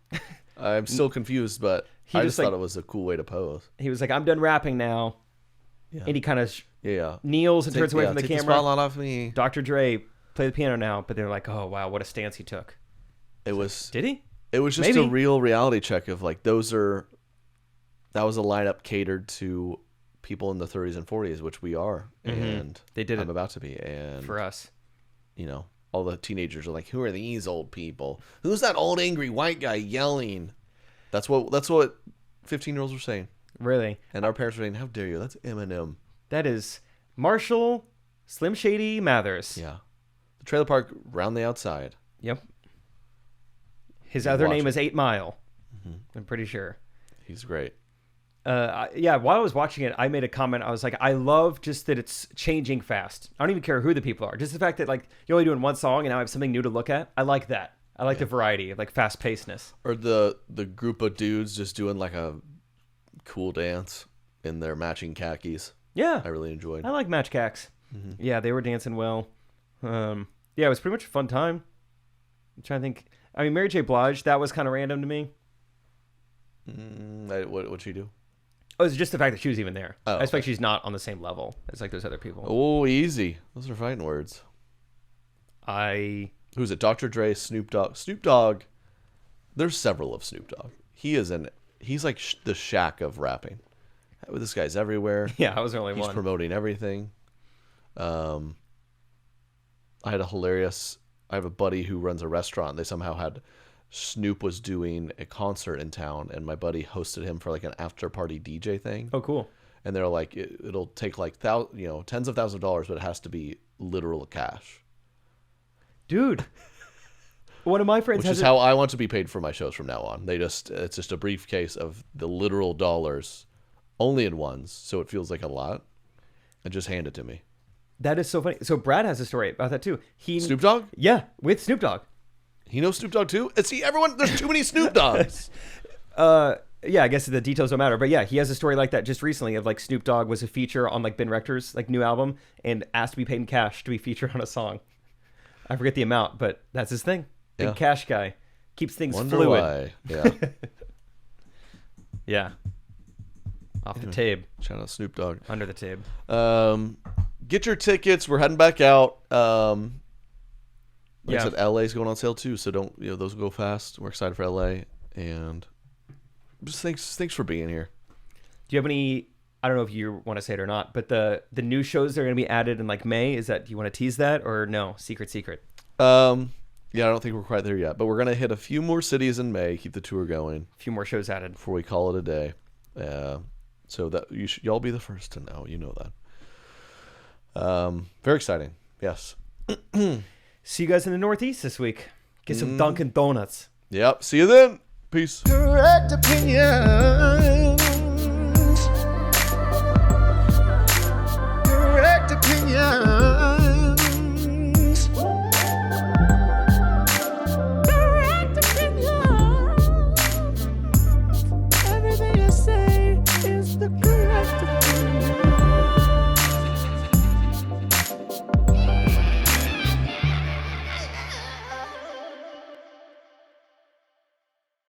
C: I'm still confused, but I just thought it was a cool way to pose.
B: He was like, I'm done rapping now.
C: Yeah.
B: And he kind of
C: Yeah.
B: kneels and turns away from the
C: take
B: camera.
C: The spotlight off me.
B: Dr. Dre, play the piano now. But they're like, oh, wow, what a stance he took.
C: It was.
B: Did he?
C: It was just
B: Maybe.
C: a real reality check of like, that was a lineup catered to people in the 30s and 40s, which we are. And
B: They did
C: I'm
B: it
C: about to be. And
B: for us.
C: you know, all the teenagers are like, who are these old people? Who's that old angry white guy yelling? That's what 15-year-olds were saying.
B: Really?
C: And our parents were saying, how dare you? That's Eminem.
B: That is Marshall Slim Shady Mathers.
C: Yeah. The trailer park round the outside.
B: Yep. His other
C: watch
B: name
C: it.
B: is 8 Mile. I'm pretty sure.
C: He's great.
B: Yeah, while I was watching it, I made a comment. I was like, I love just that it's changing fast. I don't even care who the people are. Just the fact that like you're only doing one song and now I have something new to look at. I like that. I like the variety of like fast pacedness.
C: Or the group of dudes just doing like a cool dance in their matching khakis.
B: Yeah,
C: I really enjoyed.
B: I like match cacks. Yeah, they were dancing well. Yeah, it was pretty much a fun time. I'm trying to think. I mean, Mary J. Blige, that was kind of random to me.
C: What'd she do?
B: Oh, it's just the fact that she was even there.
C: Oh,
B: I expect she's not on the same level as like those other people.
C: Oh, easy. Those are fighting words. Who's it? Dr. Dre, Snoop Dogg. Snoop Dogg. There's several of Snoop Dogg. He's like the Shaq of rapping. This guy's everywhere.
B: Yeah, I was the only
C: He's
B: one.
C: promoting everything. I have a buddy who runs a restaurant. They somehow had Snoop was doing a concert in town, and my buddy hosted him for like an after party DJ thing.
B: Oh, cool.
C: And they're like, it'll take like tens of thousands of dollars, but it has to be literal cash.
B: Dude, one of my friends
C: Which is how I want to be paid for my shows from now on. It's just a briefcase of the literal dollars, only in ones, so it feels like a lot, and just hand it to me.
B: That is so funny. So Brad has a story about that too.
C: Snoop Dogg?
B: Yeah, with Snoop Dogg.
C: He knows Snoop Dogg too? See, everyone, there's too many Snoop Doggs.
B: Yeah, I guess the details don't matter. But yeah, he has a story like that just recently of like Snoop Dogg was a feature on like Ben Rector's like new album and asked to be paid in cash to be featured on a song. I forget the amount, but that's his thing. Big cash guy. Keeps things
C: Wonder
B: fluid.
C: why. Yeah.
B: Yeah. Off the tape.
C: Shout out Snoop Dogg.
B: Under the tape.
C: Get your tickets. We're heading back out. Like
B: Yeah.
C: I said, LA's going on sale too, so those will go fast. We're excited for LA, and just thanks for being here.
B: Do you have any? I don't know if you want to say it or not, but the new shows that are going to be added in like May. Is that? Do you want to tease that or no? Secret.
C: Yeah, I don't think we're quite there yet, but we're gonna hit a few more cities in May. Keep the tour going.
B: A few more shows added
C: before we call it a day. So that y'all be the first to know. You know that. Very exciting. Yes.
B: See you guys in the Northeast this week. Get some Dunkin' Donuts.
C: Yep. See you then. Peace.
D: Correct opinion.